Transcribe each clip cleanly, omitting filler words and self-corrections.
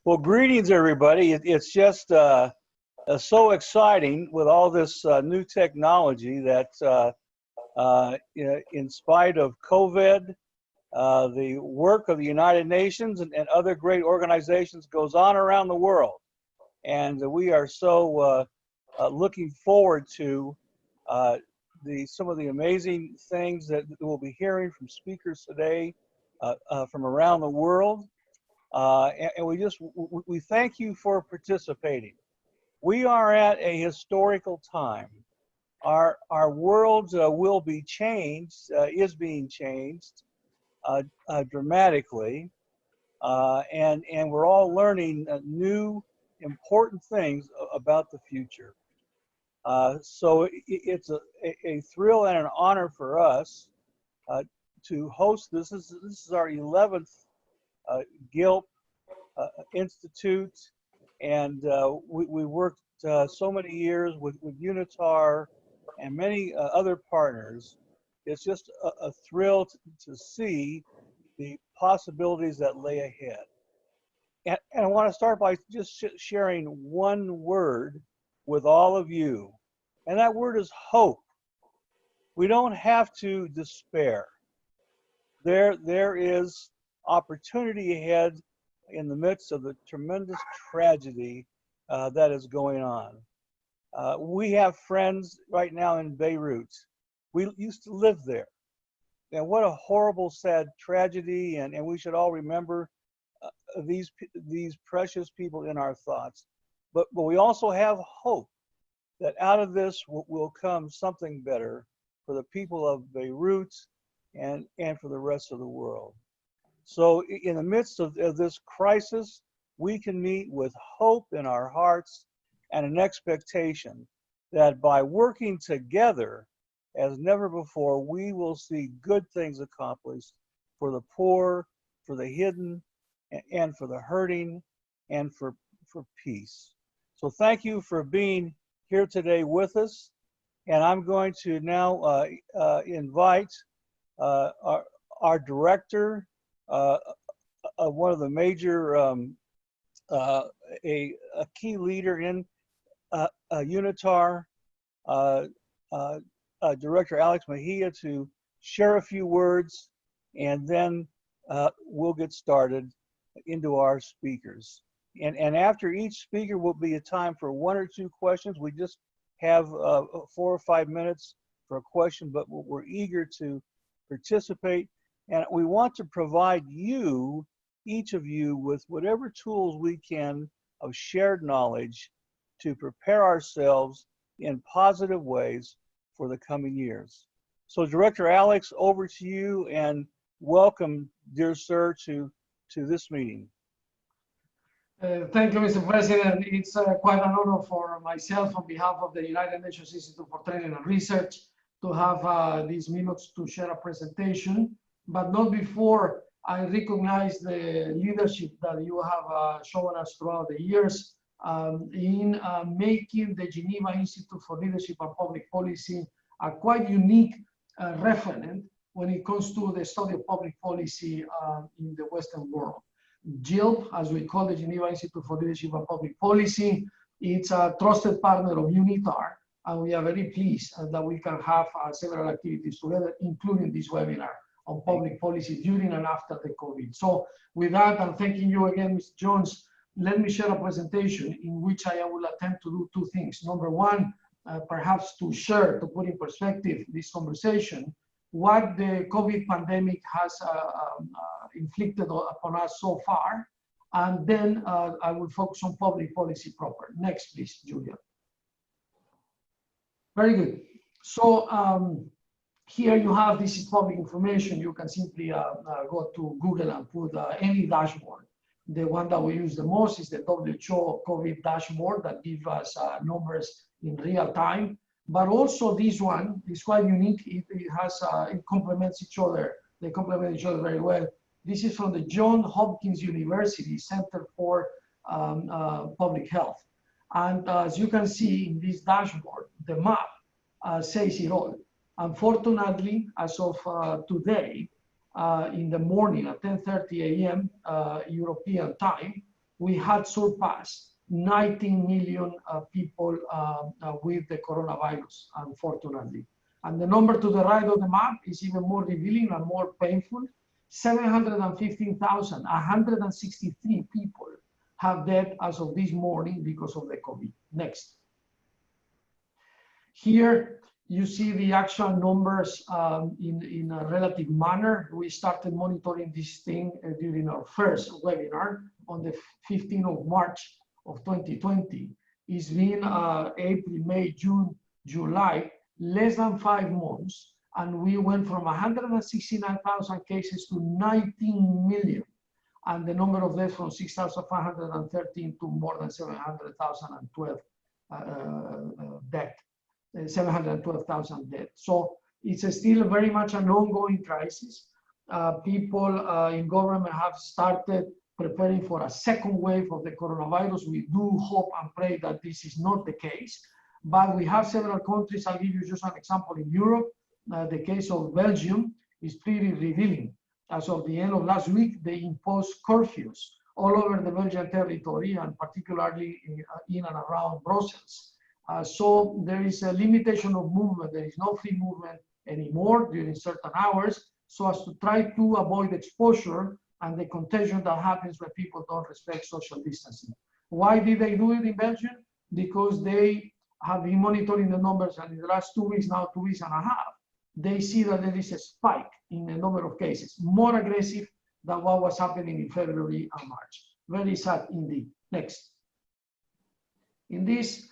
Well, greetings, everybody. It's just so exciting with all this new technology that, in spite of COVID, the work of the United Nations and other great organizations goes on around the world. And we are so looking forward to some of the amazing things that we'll be hearing from speakers today from around the world. And we thank you for participating. We are at a historical time. Our world will be changed, is being changed dramatically, and we're all learning new important things about the future. So it's a thrill and an honor for us to host this. This is our 11th GILP Institute, and we worked so many years with UNITAR and many other partners. It's just a thrill to see the possibilities that lay ahead. And I want to start by just sharing one word with all of you, and that word is hope. We don't have to despair. There is opportunity ahead in the midst of the tremendous tragedy that is going on. We have friends right now in Beirut. We used to live there. And what a horrible, sad tragedy, and we should all remember these precious people in our thoughts. But we also have hope that out of this will come something better for the people of Beirut and for the rest of the world. So in the midst of this crisis, we can meet with hope in our hearts and an expectation that by working together as never before, we will see good things accomplished for the poor, for the hidden, and for the hurting, and for peace. So thank you for being here today with us. And I'm going to now invite our director, one of the major, a key leader in UNITAR, Director Alex Mejia, to share a few words, and then we'll get started into our speakers. And after each speaker will be a time for 1 or 2 questions. We just have 4 or 5 minutes for a question, but we're eager to participate. And we want to provide you, each of you, with whatever tools we can of shared knowledge to prepare ourselves in positive ways for the coming years. So Director Alex, over to you, and welcome, dear sir, to this meeting. Thank you, Mr. President. It's quite an honor for myself on behalf of the United Nations Institute for Training and Research to have these minutes to share a presentation, but not before I recognize the leadership that you have shown us throughout the years in making the Geneva Institute for Leadership and Public Policy a quite unique referent when it comes to the study of public policy in the Western world. GILP, as we call the Geneva Institute for Leadership and Public Policy, it's a trusted partner of UNITAR, and we are very pleased that we can have several activities together, including this webinar on public policy during and after the COVID. So with that, I'm thanking you again, Mr. Jones. Let me share a presentation in which I will attempt to do 2 things. Number one, perhaps to share, to put in perspective this conversation, what the COVID pandemic has inflicted upon us so far. And then I will focus on public policy proper. Next, please, Julia. Very good. So here you have, this is public information. You can simply go to Google and put any dashboard. The one that we use the most is the WHO COVID dashboard that gives us numbers in real time. But also this one is quite unique. It complements each other. They complement each other very well. This is from the Johns Hopkins University Center for Public Health. And as you can see in this dashboard, the map says it all. Unfortunately, as of today, in the morning at 10:30 a.m. European time, we had surpassed 19 million people with the coronavirus, unfortunately. And the number to the right of the map is even more revealing and more painful. 715,163 people have died as of this morning because of the COVID. Next. Here you see the actual numbers in a relative manner. We started monitoring this thing during our first webinar on the 15th of March of 2020. It's been April, May, June, July, less than 5 months, and we went from 169,000 cases to 19 million, and the number of deaths from 6,513 to more than 700,012 deaths. 712,000 dead. So it's still very much an ongoing crisis. People in government have started preparing for a second wave of the coronavirus. We do hope and pray that this is not the case, but we have several countries. I'll give you just an example. In Europe, the case of Belgium is pretty revealing. As of the end of last week, they imposed curfews all over the Belgian territory, and particularly in and around Brussels. So there is a limitation of movement. There is no free movement anymore during certain hours, so as to try to avoid exposure and the contagion that happens when people don't respect social distancing. Why did they do it in Belgium? Because they have been monitoring the numbers, and in the last 2 weeks, now 2 weeks and a half, they see that there is a spike in the number of cases, more aggressive than what was happening in February and March. Very sad indeed. Next. In this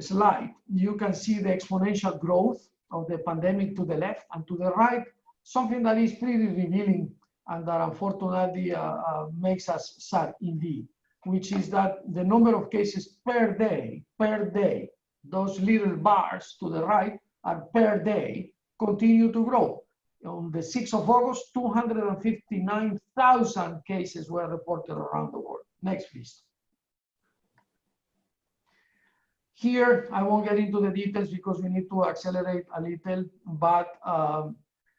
slide, you can see the exponential growth of the pandemic to the left, and to the right, something that is pretty revealing and that unfortunately makes us sad indeed, which is that the number of cases per day, those little bars to the right are per day, continue to grow. On the 6th of August, 259,000 cases were reported around the world. Next, please. Here, I won't get into the details because we need to accelerate a little, but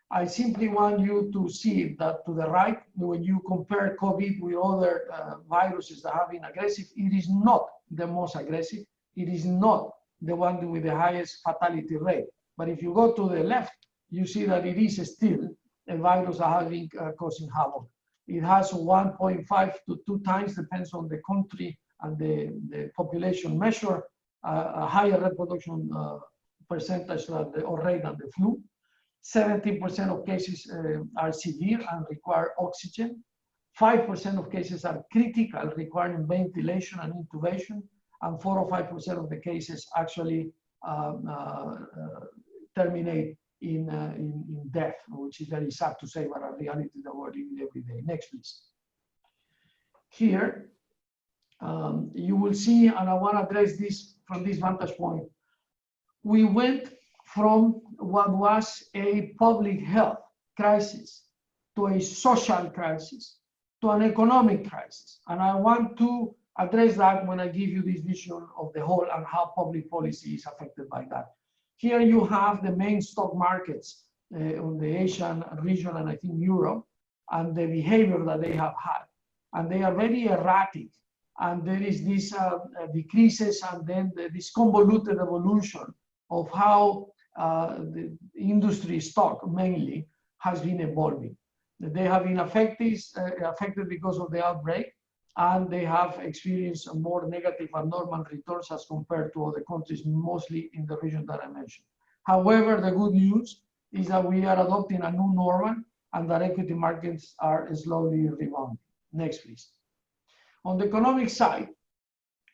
I simply want you to see that to the right, when you compare COVID with other viruses that have been aggressive, it is not the most aggressive. It is not the one with the highest fatality rate. But if you go to the left, you see that it is still a virus that has been causing havoc. It has 1.5 to 2 times, depends on the country and the population measure, a higher reproduction percentage or rate than the flu. 70% of cases are severe and require oxygen. 5% of cases are critical, requiring ventilation and intubation. And 4 or 5% of the cases actually terminate in death, which is very sad to say, but a reality that we're living every day. Next, please. Here, you will see, and I want to address this from this vantage point. We went from what was a public health crisis to a social crisis to an economic crisis. And I want to address that when I give you this vision of the whole and how public policy is affected by that. Here you have the main stock markets on the Asian region and I think Europe, and the behavior that they have had. And they are very erratic. And there is this decreases and then this convoluted evolution of how the industry stock mainly has been evolving. They have been affected because of the outbreak, and they have experienced more negative and normal returns as compared to other countries, mostly in the region that I mentioned. However, the good news is that we are adopting a new normal and that equity markets are slowly rebounding. Next, please. On the economic side,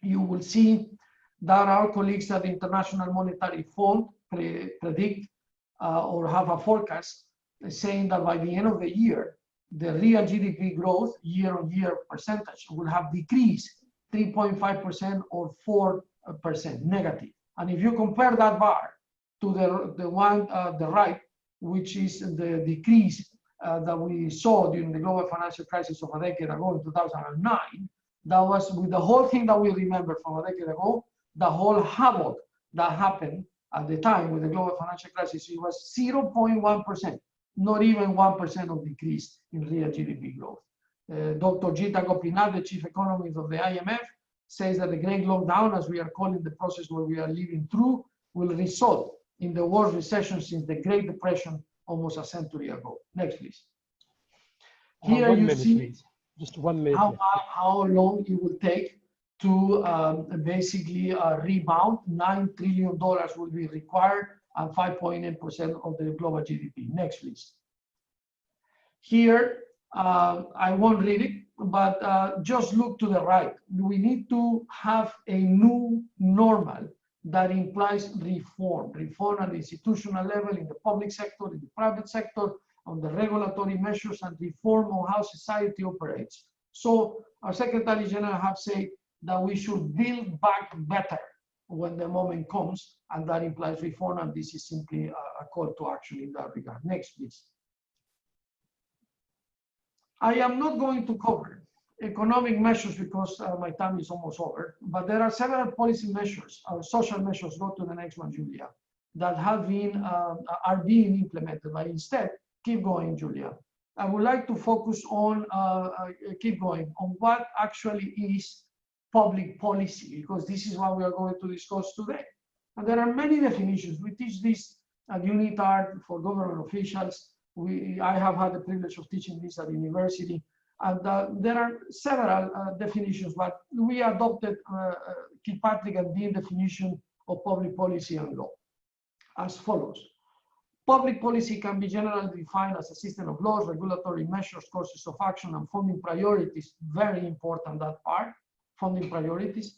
you will see that our colleagues at the International Monetary Fund predict or have a forecast saying that by the end of the year, the real GDP growth year-on-year percentage will have decreased 3.5% or 4% negative. And if you compare that bar to the one the right, which is the decrease that we saw during the global financial crisis of a decade ago in 2009, that was with the whole thing that we remember from a decade ago, the whole havoc that happened at the time with the global financial crisis, it was 0.1%, not even 1% of decrease in real GDP growth. Dr. Jita Gopinath, the chief economist of the IMF, says that the great lockdown, as we are calling the process where we are living through, will result in the worst recession since the Great Depression almost a century ago. Next, please. Here you see please. Just 1 minute. how long it will take to basically rebound. $9 trillion will be required and 5.8% of the global GDP. Next, please. Here, I won't read it, but just look to the right. We need to have a new normal that implies reform at the institutional level, in the public sector, in the private sector, on the regulatory measures, and reform on how society operates. So our Secretary General have said that we should build back better when the moment comes, and that implies reform, and this is simply a call to action in that regard. Next, please. I am not going to cover economic measures because my time is almost over, but there are several policy measures, social measures, go to the next one, Julia, that have been, are being implemented, but instead, keep going, Julia. I would like to focus on, keep going, on what actually is public policy, because this is what we are going to discuss today. And there are many definitions. We teach this at UNITAR for government officials. I have had the privilege of teaching this at university. And there are several definitions, but we adopted Kilpatrick and Dean definition of public policy and law as follows. Public policy can be generally defined as a system of laws, regulatory measures, courses of action, and funding priorities. Very important, that part, funding priorities,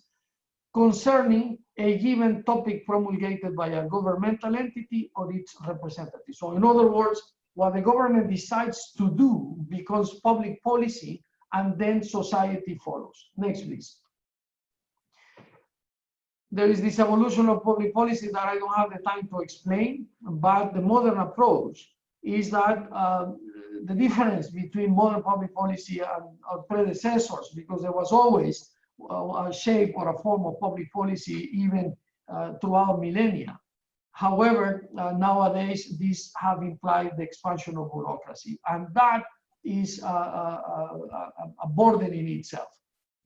concerning a given topic promulgated by a governmental entity or its representative. So in other words, what the government decides to do becomes public policy, and then society follows. Next, please. There is this evolution of public policy that I don't have the time to explain, but the modern approach is that the difference between modern public policy and our predecessors, because there was always a shape or a form of public policy even throughout millennia. However, nowadays, these have implied the expansion of bureaucracy, and that is a burden in itself.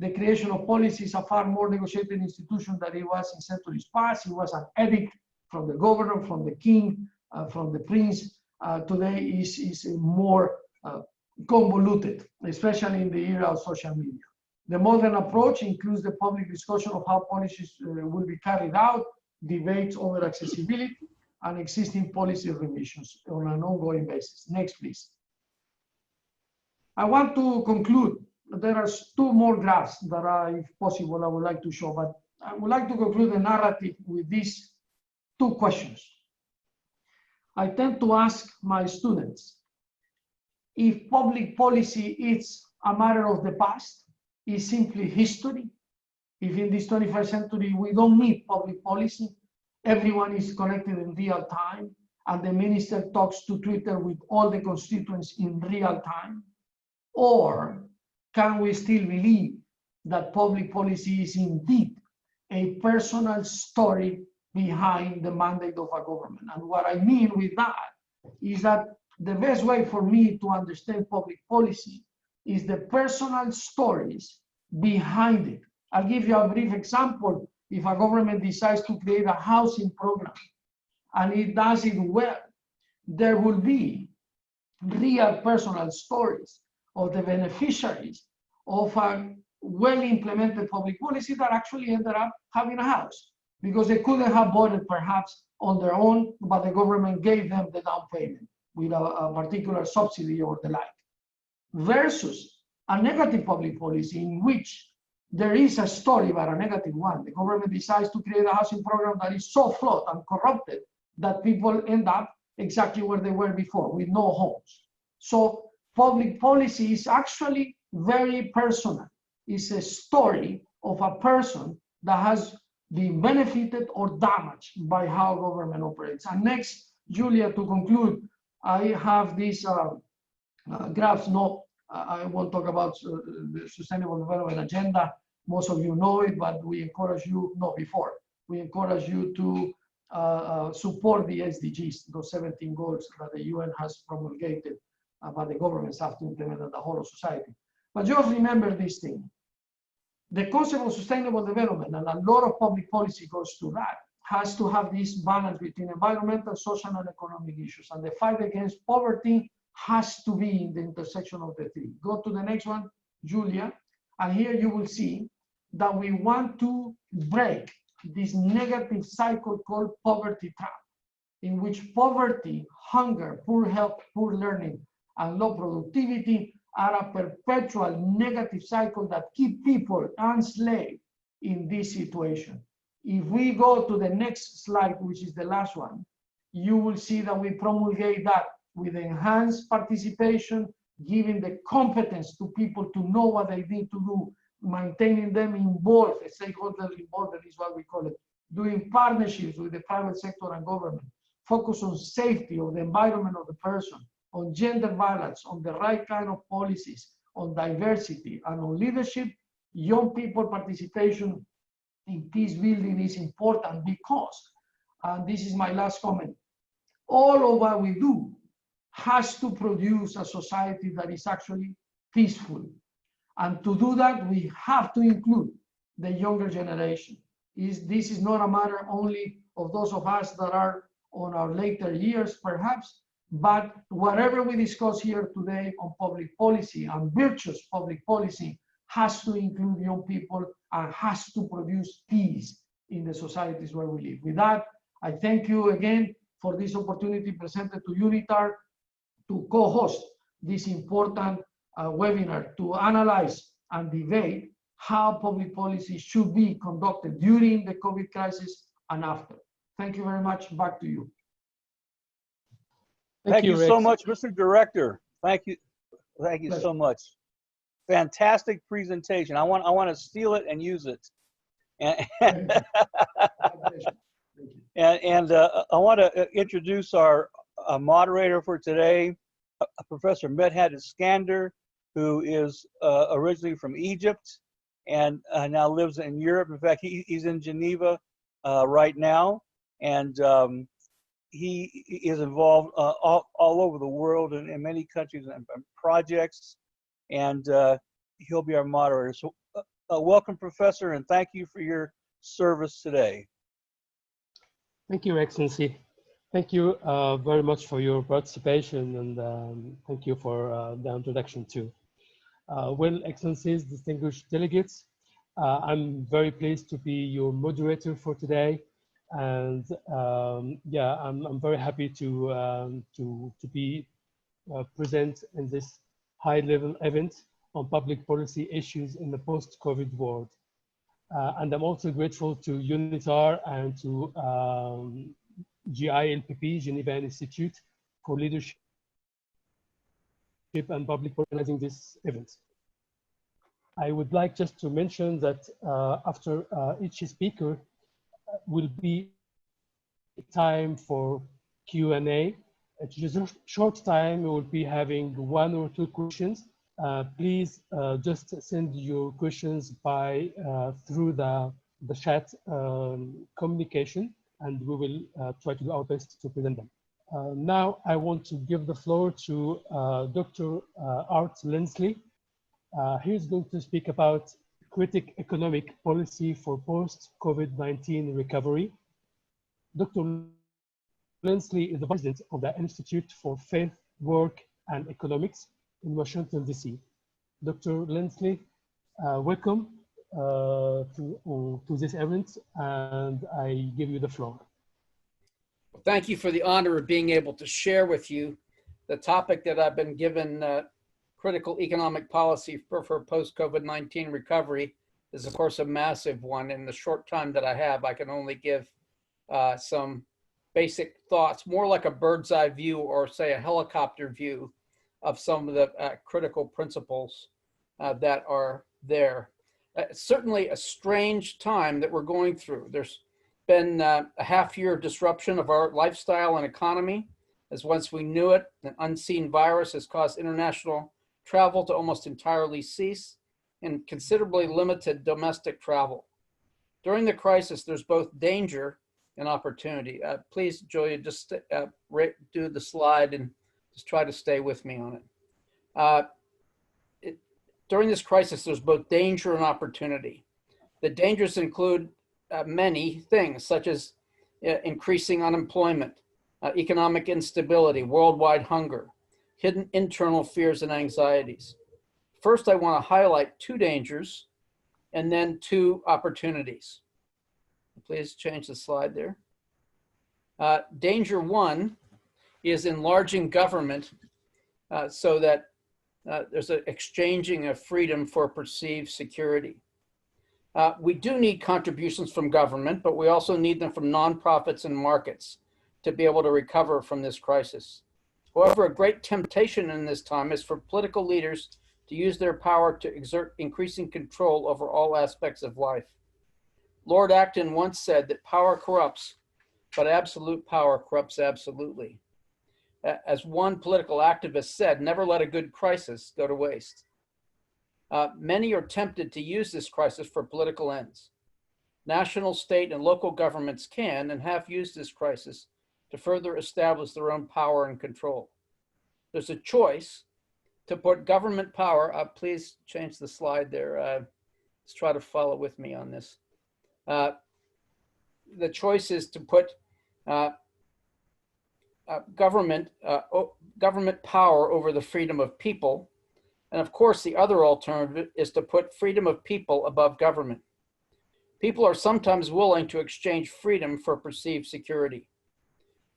The creation of policy is a far more negotiated institution than it was in centuries past. It was an edict from the governor, from the king, from the prince. Today is more convoluted, especially in the era of social media. The modern approach includes the public discussion of how policies will be carried out, debates over accessibility, and existing policy revisions on an ongoing basis. Next, please. I want to conclude. There are two more graphs that if possible, I would like to show, but I would like to conclude the narrative with these two questions. I tend to ask my students if public policy is a matter of the past, is simply history. If in this 21st century we don't need public policy, everyone is connected in real time, and the minister talks to Twitter with all the constituents in real time? Or can we still believe that public policy is indeed a personal story behind the mandate of a government? And what I mean with that is that the best way for me to understand public policy is the personal stories behind it. I'll give you a brief example. If a government decides to create a housing program and it does it well, there will be real personal stories of the beneficiaries of a well-implemented public policy that actually ended up having a house, because they couldn't have bought it perhaps on their own, but the government gave them the down payment with a particular subsidy or the like, versus a negative public policy in which there is a story, but a negative one. The government decides to create a housing program that is so flawed and corrupted that people end up exactly where they were before, with no homes. So public policy is actually very personal. It's a story of a person that has been benefited or damaged by how government operates. And next, Julia, to conclude, I have these graphs. No, I won't talk about the Sustainable Development Agenda. Most of you know it, but we encourage you, we encourage you to support the SDGs, those 17 goals that the UN has promulgated, but the governments have to implement at the whole of society. But just remember this thing. The concept of sustainable development, and a lot of public policy goes to that, has to have this balance between environmental, social, and economic issues. And the fight against poverty has to be in the intersection of the three. Go to the next one, Julia. And here you will see that we want to break this negative cycle called poverty trap, in which poverty, hunger, poor health, poor learning, and low productivity are a perpetual negative cycle that keep people enslaved in this situation. If we go to the next slide, which is the last one, you will see that we promulgate that with enhanced participation, giving the competence to people to know what they need to do, maintaining them involved, stakeholder involvement is what we call it, doing partnerships with the private sector and government, focus on safety of the environment of the person, on gender balance, on the right kind of policies, on diversity, and on leadership. Young people participation in peace building is important because, and this is my last comment, all of what we do has to produce a society that is actually peaceful. And to do that, we have to include the younger generation. This is not a matter only of those of us that are on our later years, perhaps, but whatever we discuss here today on public policy and virtuous public policy has to include young people and has to produce peace in the societies where we live. With that, I thank you again for this opportunity presented to UNITAR to co-host this important webinar to analyze and debate how public policy should be conducted during the COVID crisis and after. Thank you very much. Back to you. Thank you so Rex. much, Mr. Director. Thank you so much. Fantastic presentation. I want to steal it and use it. And, I want to introduce our moderator for today, Professor Medhat Iskander, who is originally from Egypt and now lives in Europe. In fact, he's in Geneva right now, and he is involved all over the world in many countries and projects, and he'll be our moderator. So welcome, Professor, and thank you for your service today. Thank you, Excellency. Thank you very much for your participation, and thank you for the introduction too. Well, Excellencies, distinguished delegates, I'm very pleased to be your moderator for today. And yeah, I'm very happy to be present in this high-level event on public policy issues in the post-COVID world. And I'm also grateful to UNITAR and to GILPP, Geneva Institute, for leadership and public organizing this event. I would like just to mention that after each speaker, will be time for Q&A. It's just a short time. We will be having 1 or 2 questions. Please just send your questions by through the chat communication, and we will try to do our best to present them. Now I want to give the floor to Dr. Art Lindsley. He's going to speak about critic economic policy for post-COVID-19 recovery. Dr. Lindsley is the president of the Institute for Faith, Work, and Economics in Washington, D.C. Dr. Lindsley, welcome to this event, and I give you the floor. Thank you for the honor of being able to share with you the topic that I've been given. Critical economic policy for post-COVID-19 recovery is, of course, a massive one. In the short time that I have, I can only give some basic thoughts, more like a bird's eye view or say a helicopter view of some of the critical principles that are there. Certainly a strange time that we're going through. There's been a half-year disruption of our lifestyle and economy, as once we knew it, an unseen virus has caused international travel to almost entirely cease and considerably limited domestic travel. During the crisis, there's both danger and opportunity. Please, Julia, just do the slide and just try to stay with me on it. During this crisis, there's both danger and opportunity. The dangers include many things, such as increasing unemployment, economic instability, worldwide hunger, hidden internal fears and anxieties. First, I want to highlight two dangers and then two opportunities. Please change the slide there. Danger one is enlarging government so that there's an exchanging of freedom for perceived security. We do need contributions from government, but we also need them from nonprofits and markets to be able to recover from this crisis. However, a great temptation in this time is for political leaders to use their power to exert increasing control over all aspects of life. Lord Acton once said that power corrupts, but absolute power corrupts absolutely. As one political activist said, never let a good crisis go to waste. Many are tempted to use this crisis for political ends. National, state, and local governments can and have used this crisis to further establish their own power and control. There's a choice to put government power up. Please change the slide there. Let's try to follow with me on this. The choice is to put government power over the freedom of people. And of course, the other alternative is to put freedom of people above government. People are sometimes willing to exchange freedom for perceived security.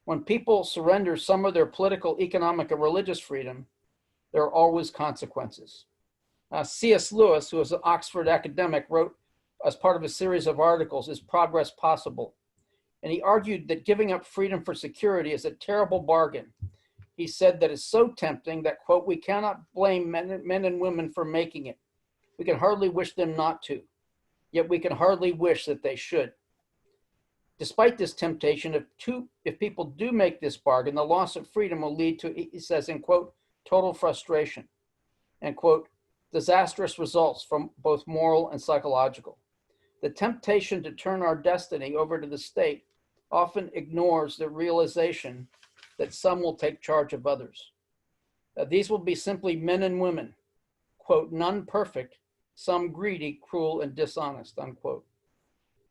When people surrender some of their political, economic, and religious freedom, there are always consequences. C.S. Lewis, who is an Oxford academic, wrote as part of a series of articles, Is Progress Possible? And he argued that giving up freedom for security is a terrible bargain. He said that it's so tempting that, quote, we cannot blame men and women for making it. We can hardly wish them not to, yet we can hardly wish that they should. Despite this temptation, if people do make this bargain, the loss of freedom will lead to, he says, in quote, total frustration, and quote, disastrous results from both moral and psychological. The temptation to turn our destiny over to the state often ignores the realization that some will take charge of others. These will be simply men and women, quote, none perfect, some greedy, cruel, and dishonest, unquote.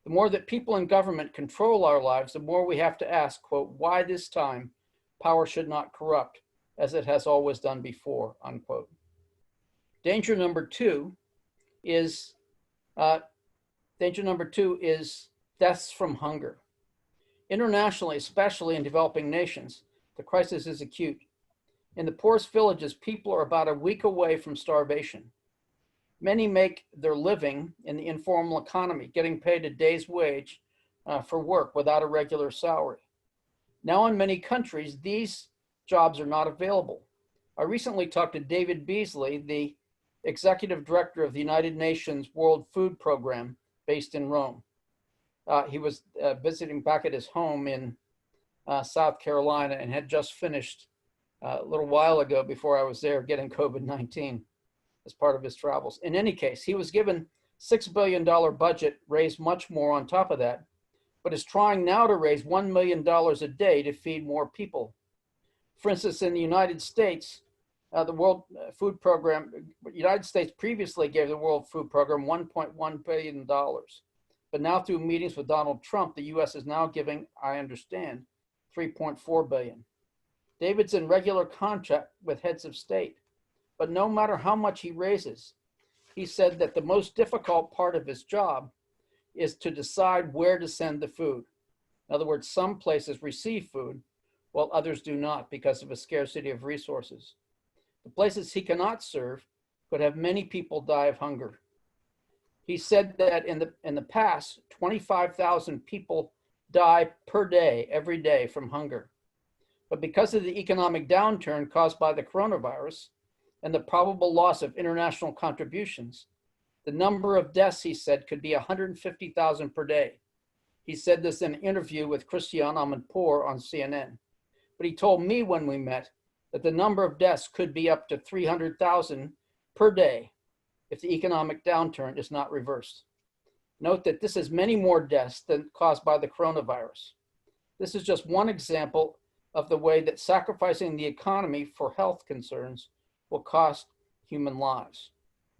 The more that people in government control our lives, the more we have to ask, quote, why this time power should not corrupt as it has always done before, unquote. Danger number two is deaths from hunger. Internationally, especially in developing nations, the crisis is acute. In the poorest villages, people are about a week away from starvation. Many make their living in the informal economy, getting paid a day's wage for work without a regular salary. Now in many countries, these jobs are not available. I recently talked to David Beasley, the executive director of the United Nations World Food Program based in Rome. He was visiting back at his home in South Carolina and had just finished a little while ago before I was there getting COVID-19 as part of his travels. In any case, he was given $6 billion budget, raised much more on top of that, but is trying now to raise $1 million a day to feed more people. For instance, in the United States, the World Food Program, the United States previously gave the World Food Program $1.1 billion. But now through meetings with Donald Trump, the US is now giving, I understand, $3.4 billion. David's in regular contact with heads of state, but no matter how much he raises, he said that the most difficult part of his job is to decide where to send the food. In other words, some places receive food while others do not because of a scarcity of resources. The places he cannot serve could have many people die of hunger. He said that in the past, 25,000 people die per day, every day from hunger. But because of the economic downturn caused by the coronavirus and the probable loss of international contributions, the number of deaths, he said, could be 150,000 per day. He said this in an interview with Christiane Amanpour on CNN. But he told me when we met that the number of deaths could be up to 300,000 per day if the economic downturn is not reversed. Note that this is many more deaths than caused by the coronavirus. This is just one example of the way that sacrificing the economy for health concerns will cost human lives.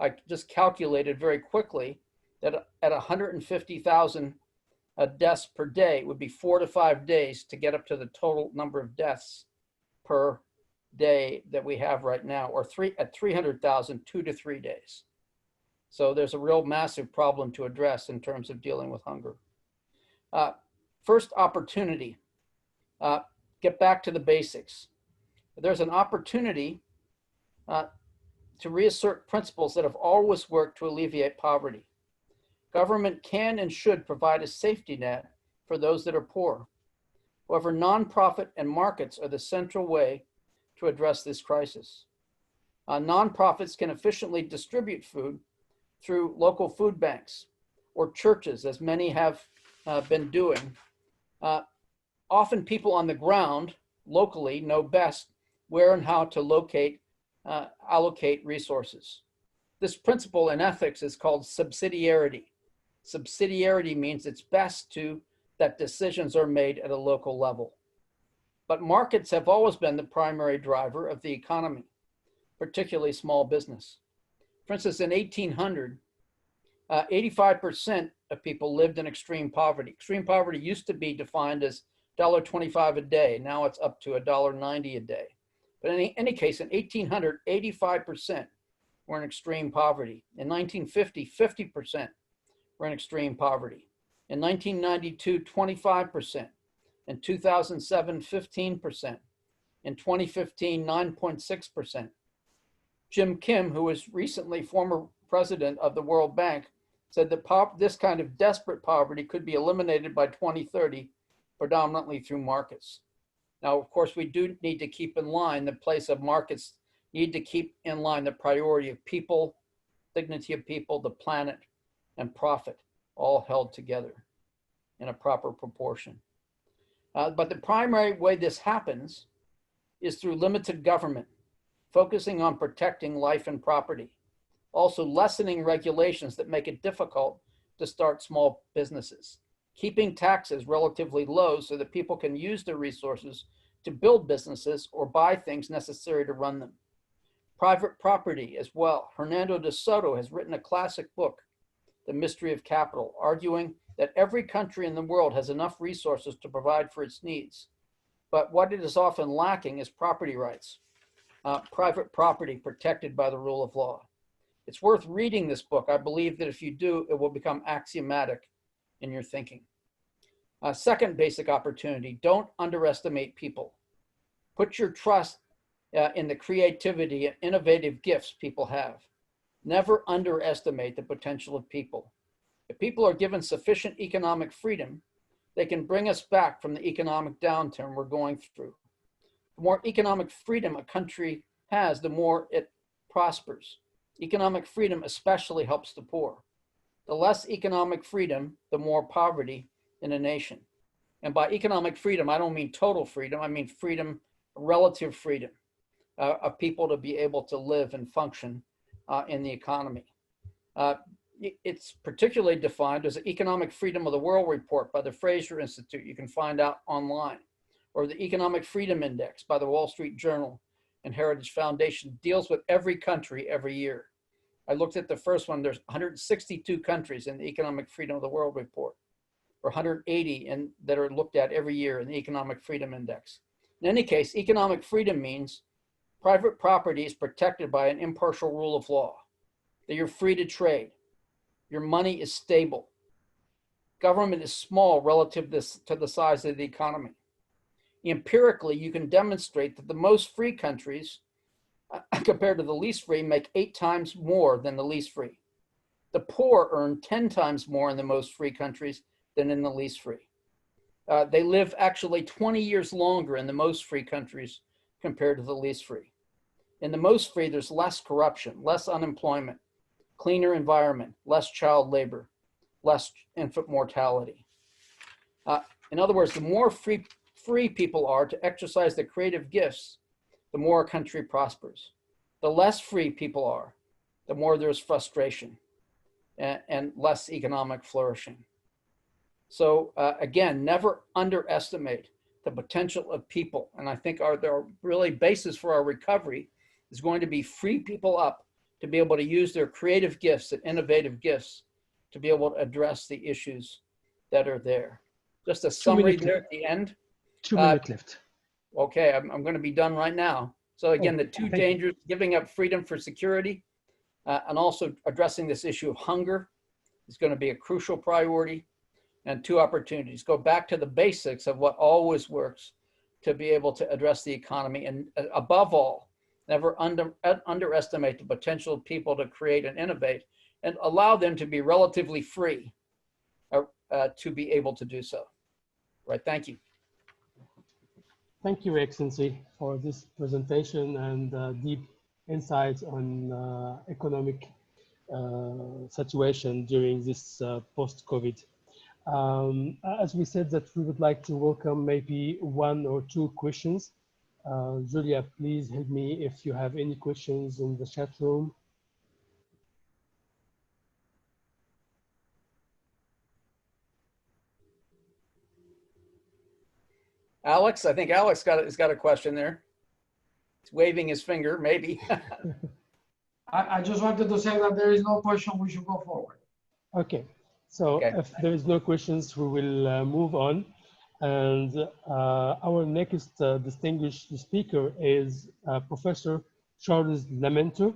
I just calculated very quickly that at 150,000 deaths per day, it would be 4 to 5 days to get up to the total number of deaths per day that we have right now, or at 300,000, 2 to 3 days. So there's a real massive problem to address in terms of dealing with hunger. First opportunity, get back to the basics. There's an opportunity to reassert principles that have always worked to alleviate poverty. Government can and should provide a safety net for those that are poor. However, nonprofit and markets are the central way to address this crisis. Nonprofits can efficiently distribute food through local food banks or churches, as many have been doing. Often people on the ground locally know best where and how to allocate resources. This principle in ethics is called subsidiarity. Subsidiarity means it's best that decisions are made at a local level. But markets have always been the primary driver of the economy, particularly small business. For instance, in 1800, 85% of people lived in extreme poverty. Extreme poverty used to be defined as $1.25 a day. Now it's up to $1.90 a day. But in any case, in 1800, 85% were in extreme poverty. In 1950, 50% were in extreme poverty. In 1992, 25%. In 2007, 15%. In 2015, 9.6%. Jim Kim, who was recently former president of the World Bank, said that this kind of desperate poverty could be eliminated by 2030, predominantly through markets. Now, of course, we do need to keep in line the place of markets, need to keep in line the priority of people, dignity of people, the planet, and profit, all held together in a proper proportion. But the primary way this happens is through limited government, focusing on protecting life and property, also lessening regulations that make it difficult to start small businesses, keeping taxes relatively low so that people can use their resources to build businesses or buy things necessary to run them. Private property as well. Hernando de Soto has written a classic book, The Mystery of Capital, arguing that every country in the world has enough resources to provide for its needs. But what it is often lacking is property rights, private property protected by the rule of law. It's worth reading this book. I believe that if you do, it will become axiomatic in your thinking. Second basic opportunity, don't underestimate people. Put your trust in the creativity and innovative gifts people have. Never underestimate the potential of people. If people are given sufficient economic freedom, they can bring us back from the economic downturn we're going through. The more economic freedom a country has, the more it prospers. Economic freedom especially helps the poor. The less economic freedom, the more poverty in a nation. And by economic freedom, I don't mean total freedom, I mean freedom, relative freedom of people to be able to live and function in the economy. It's particularly defined as the Economic Freedom of the World report by the Fraser Institute. You can find out online, or the Economic Freedom Index by the Wall Street Journal and Heritage Foundation. Deals with every country every year. I looked at the first one. There's 162 countries in the Economic Freedom of the World report, or 180 that are looked at every year in the Economic Freedom Index. In any case, economic freedom means private property is protected by an impartial rule of law, that you're free to trade, your money is stable, government is small relative to the size of the economy. Empirically, you can demonstrate that the most free countries compared to the least free make 8 times more than the least free. The poor earn 10 times more in the most free countries than in the least free. They live actually 20 years longer in the most free countries compared to the least free. In the most free, there's less corruption, less unemployment, cleaner environment, less child labor, less infant mortality. In other words, the more free people are to exercise their creative gifts, the more a country prospers. The less free people are, the more there's frustration and less economic flourishing. So again, never underestimate the potential of people. And I think the really basis for our recovery is going to be free people up to be able to use their creative gifts and innovative gifts to be able to address the issues that are there. Just a summary there at the end. 2 minutes left. Okay, I'm going to be done right now. So again, the two thank you. dangers, giving up freedom for security, and also addressing this issue of hunger is going to be a crucial priority. And two opportunities. Go back to the basics of what always works to be able to address the economy. And above all, never underestimate the potential of people to create and innovate, and allow them to be relatively free to be able to do so. Right, thank you. Thank you, Excellency, for this presentation and deep insights on economic situation during this post-COVID. As we said that we would like to welcome maybe 1 or 2 questions. Julia, please help me if you have any questions in the chat room. Alex, I think Alex has got a question there. He's waving his finger, maybe. I just wanted to say that there is no question, we should go forward. Okay, so if there is no questions, we will move on. And our next distinguished speaker is Professor Charles Lamento.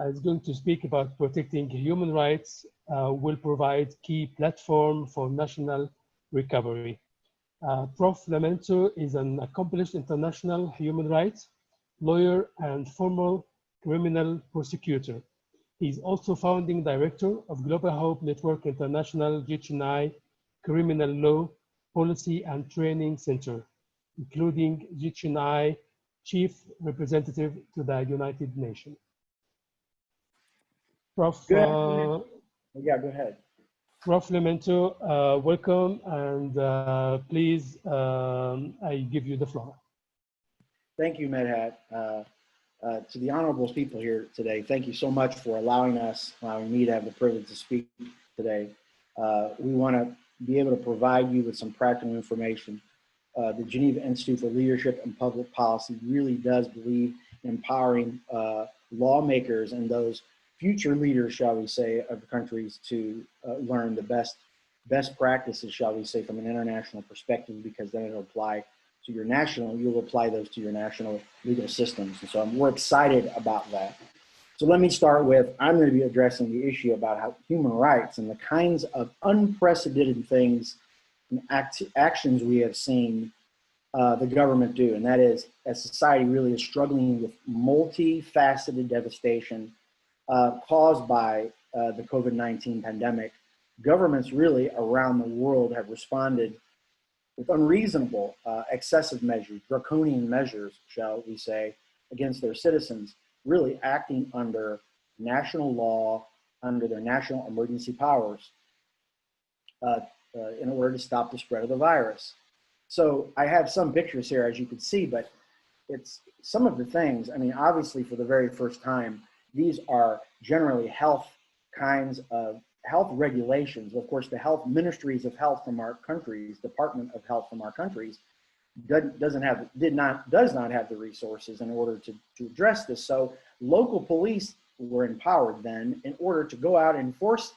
Is going to speak about protecting human rights, will provide key platform for national recovery. Prof. Lamento is an accomplished international human rights lawyer and former criminal prosecutor. He's also founding director of Global Hope Network International GHNI Criminal Law Policy and Training Center, including GHNI Chief Representative to the United Nations. Prof. Yeah, go ahead. Prof. Lamento, welcome, and please, I give you the floor. Thank you, Medhat. To the honorable people here today, thank you so much for allowing me to have the privilege to speak today. We want to be able to provide you with some practical information. The Geneva Institute for Leadership and Public Policy really does believe in empowering lawmakers and those future leaders, shall we say, of countries to learn the best practices, shall we say, from an international perspective, because then it'll apply to your national, you'll apply those to your national legal systems. And so we're excited about that. So let me start with, I'm going to be addressing the issue about how human rights and the kinds of unprecedented things and actions we have seen the government do. And that is, as society really is struggling with multifaceted devastation caused by the COVID-19 pandemic, governments really around the world have responded with unreasonable, excessive measures, draconian measures, shall we say, against their citizens, really acting under national law, under their national emergency powers, in order to stop the spread of the virus. So I have some pictures here, as you can see, but it's some of the things, I mean, obviously for the very first time, these are generally health kinds of health regulations. Of course, the health ministries of health from our countries, Department of Health from our countries, does not have the resources in order to address this. So local police were empowered then in order to go out and enforce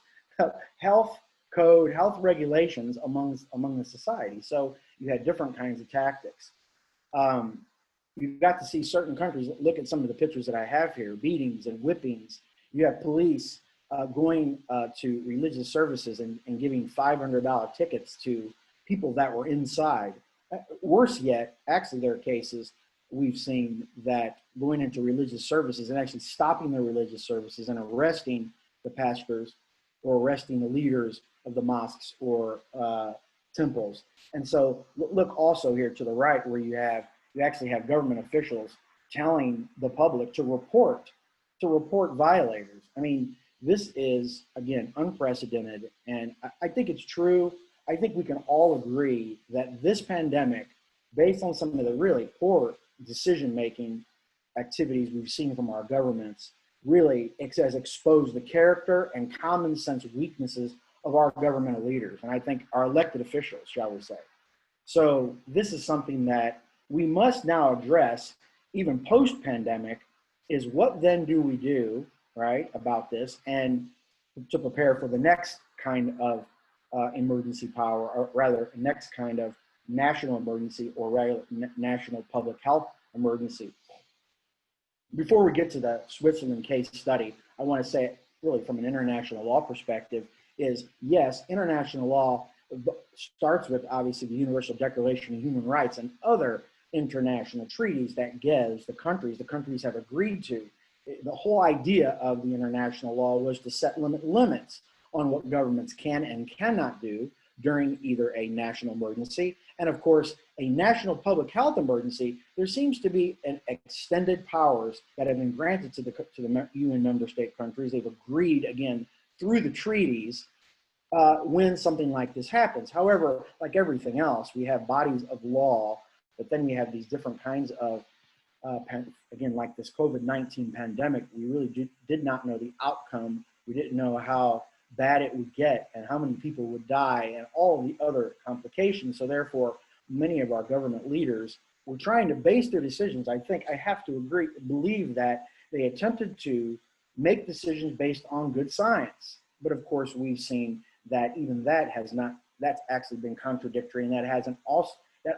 health code, health regulations among the society. So you had different kinds of tactics. You got to see certain countries, look at some of the pictures that I have here, beatings and whippings. You have police going to religious services and giving $500 tickets to people that were inside. Worse yet, actually there are cases we've seen that going into religious services and actually stopping the religious services and arresting the pastors or arresting the leaders of the mosques or temples. And so look also here to the right where you actually have government officials telling the public to report violators. I mean, this is, again, unprecedented. And I think it's true. I think we can all agree that this pandemic, based on some of the really poor decision-making activities we've seen from our governments, really has exposed the character and common sense weaknesses of our governmental leaders. And I think our elected officials, shall we say. So this is something that we must now address, even post-pandemic, is what then do we do right, about this, and to prepare for the next kind of emergency power, or rather, next kind of national emergency, or rather, national public health emergency. Before we get to the Switzerland case study, I want to say, really from an international law perspective, is yes, international law starts with obviously the Universal Declaration of Human Rights and other international treaties that gives the countries have agreed to. The whole idea of the international law was to set limits on what governments can and cannot do during either a national emergency and, of course, a national public health emergency. There seems to be an extended powers that have been granted to the UN member state countries. They've agreed, again, through the treaties when something like this happens. However, like everything else, we have bodies of law, but then we have these different kinds of, again, like this COVID-19 pandemic, we really did not know the outcome. We didn't know how bad it would get and how many people would die and all the other complications. So therefore, many of our government leaders were trying to base their decisions. I think I have to believe that they attempted to make decisions based on good science. But of course, we've seen that even that has not, that's actually been contradictory, and that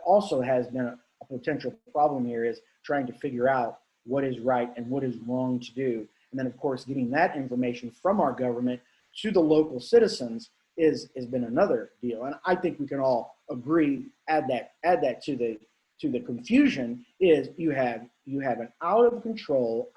also has been a potential problem here, is trying to figure out what is right and what is wrong to do. And then of course, getting that information from our government to the local citizens has been another deal. And I think we can all agree, add that to the confusion, is you have an out of control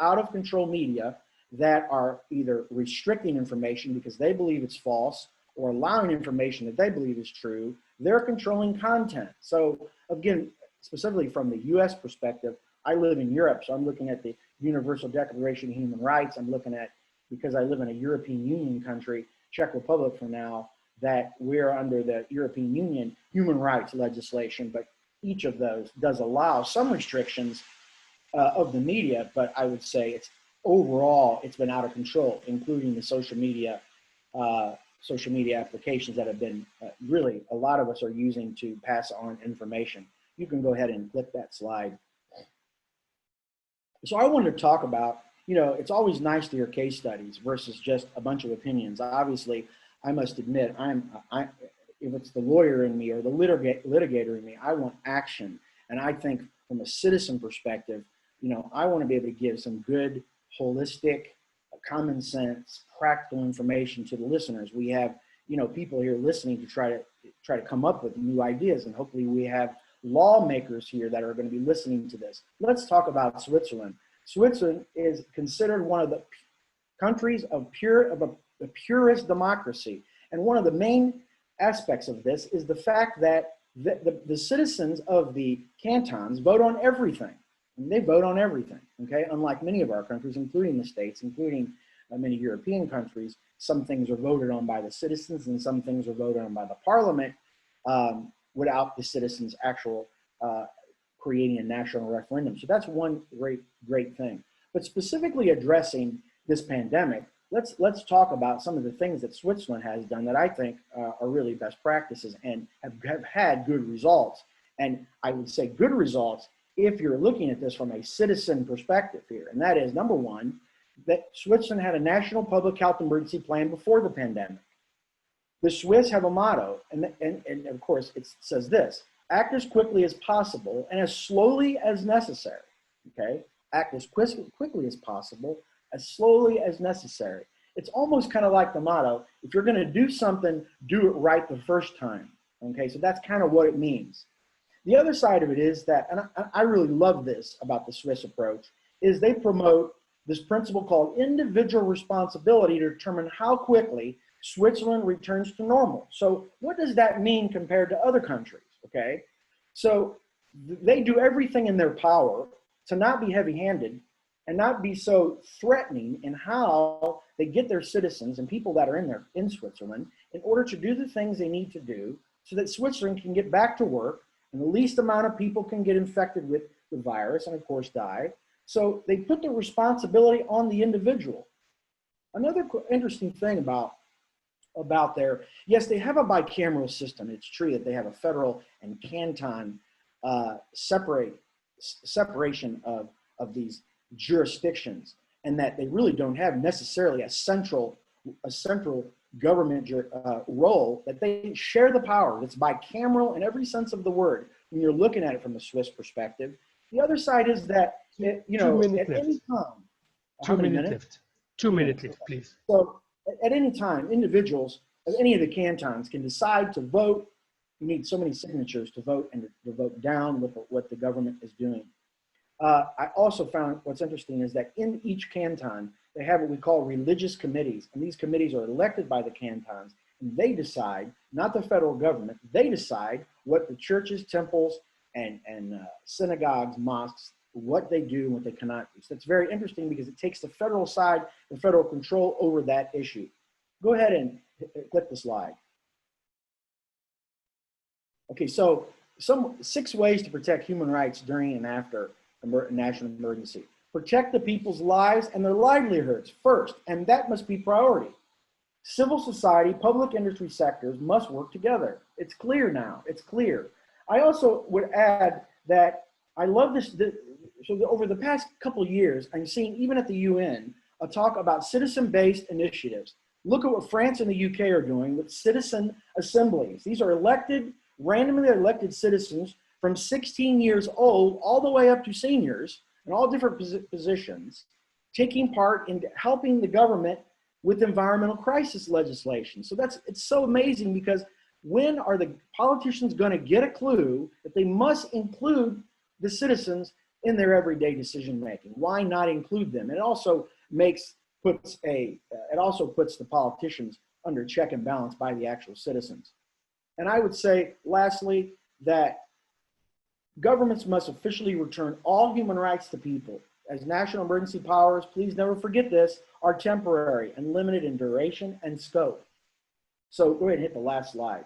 media that are either restricting information because they believe it's false, or allowing information that they believe is true. They're controlling content. So again, specifically from the US perspective, I live in Europe, so I'm looking at the Universal Declaration of Human Rights. I'm looking at, because I live in a European Union country, Czech Republic for now, that we're under the European Union human rights legislation, but each of those does allow some restrictions of the media, but I would say overall it's been out of control, including the social media applications that have been really, a lot of us are using to pass on information. You can go ahead and flip that slide. So I wanted to talk about, it's always nice to hear case studies versus just a bunch of opinions. Obviously, I must admit, if it's the lawyer in me or the litigator in me, I want action. And I think from a citizen perspective, I want to be able to give some good, holistic, common sense, practical information to the listeners. We have, people here listening to try to come up with new ideas, and hopefully we have lawmakers here that are going to be listening to this. Let's talk about Switzerland. Switzerland is considered one of the countries of the purest democracy. And one of the main aspects of this is the fact that the citizens of the cantons vote on everything. And they vote on everything, okay? Unlike many of our countries, including the States, including many European countries, some things are voted on by the citizens and some things are voted on by the parliament without the citizens actual creating a national referendum. So that's one great thing. But specifically addressing this pandemic, let's talk about some of the things that Switzerland has done that I think are really best practices and have had good results. And I would say good results if you're looking at this from a citizen perspective here. And that is, number one, that Switzerland had a national public health emergency plan before the pandemic. The Swiss have a motto, and of course it says this: act as quickly as possible and as slowly as necessary, okay? Act as quickly as possible, as slowly as necessary. It's almost kind of like the motto, if you're gonna do something, do it right the first time, okay? So that's kind of what it means. The other side of it is that, and I really love this about the Swiss approach, is they promote this principle called individual responsibility to determine how quickly Switzerland returns to normal. So what does that mean compared to other countries, okay? So they do everything in their power to not be heavy-handed and not be so threatening in how they get their citizens and people that are in Switzerland in order to do the things they need to do so that Switzerland can get back to work and the least amount of people can get infected with the virus and of course die. So they put the responsibility on the individual. Another interesting thing about their, yes, they have a bicameral system. It's true that they have a federal and canton separation of these jurisdictions. and that they really don't have necessarily a central government role, that they share the power. It's bicameral in every sense of the word when you're looking at it from a Swiss perspective. The other side is that, at any time, 2 minutes left. 2 minutes left, please. So at any time, individuals of any of the cantons can decide to vote. You need so many signatures to vote and to vote down what the government is doing. I also found what's interesting is that in each canton, they have what we call religious committees. And these committees are elected by the cantons. And they decide, not the federal government, they decide what the churches, temples, and synagogues, mosques, what they do and what they cannot do. So that's very interesting because it takes the federal side, the federal control over that issue. Go ahead and click the slide. Okay, so 6 ways to protect human rights during and after a national emergency. Protect the people's lives and their livelihoods first, and that must be priority. Civil society, public industry sectors must work together. It's clear now, it's clear. I also would add that I love this, so over the past couple of years, I'm seeing even at the UN, a talk about citizen-based initiatives. Look at what France and the UK are doing with citizen assemblies. These are randomly elected citizens from 16 years old all the way up to seniors in all different positions, taking part in helping the government with environmental crisis legislation. So it's so amazing, because when are the politicians going to get a clue that they must include the citizens in their everyday decision making? Why not include them? It also puts the politicians under check and balance by the actual citizens. And I would say, lastly, that governments must officially return all human rights to people. As national emergency powers, please never forget this, are temporary and limited in duration and scope. So go ahead and hit the last slide.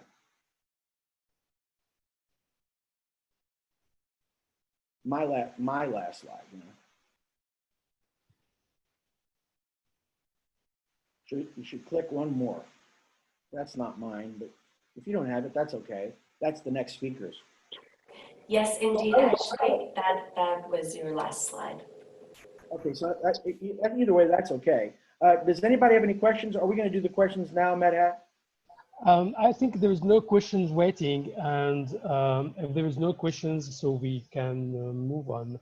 My last slide, You should click one more. That's not mine, but if you don't have it, that's okay. That's the next speaker's. Yes, indeed. Actually, that was your last slide. Okay, so either way, that's okay. Does anybody have any questions? Are we going to do the questions now, Medhat? I think there is no questions waiting, and if there is no questions, so we can move on.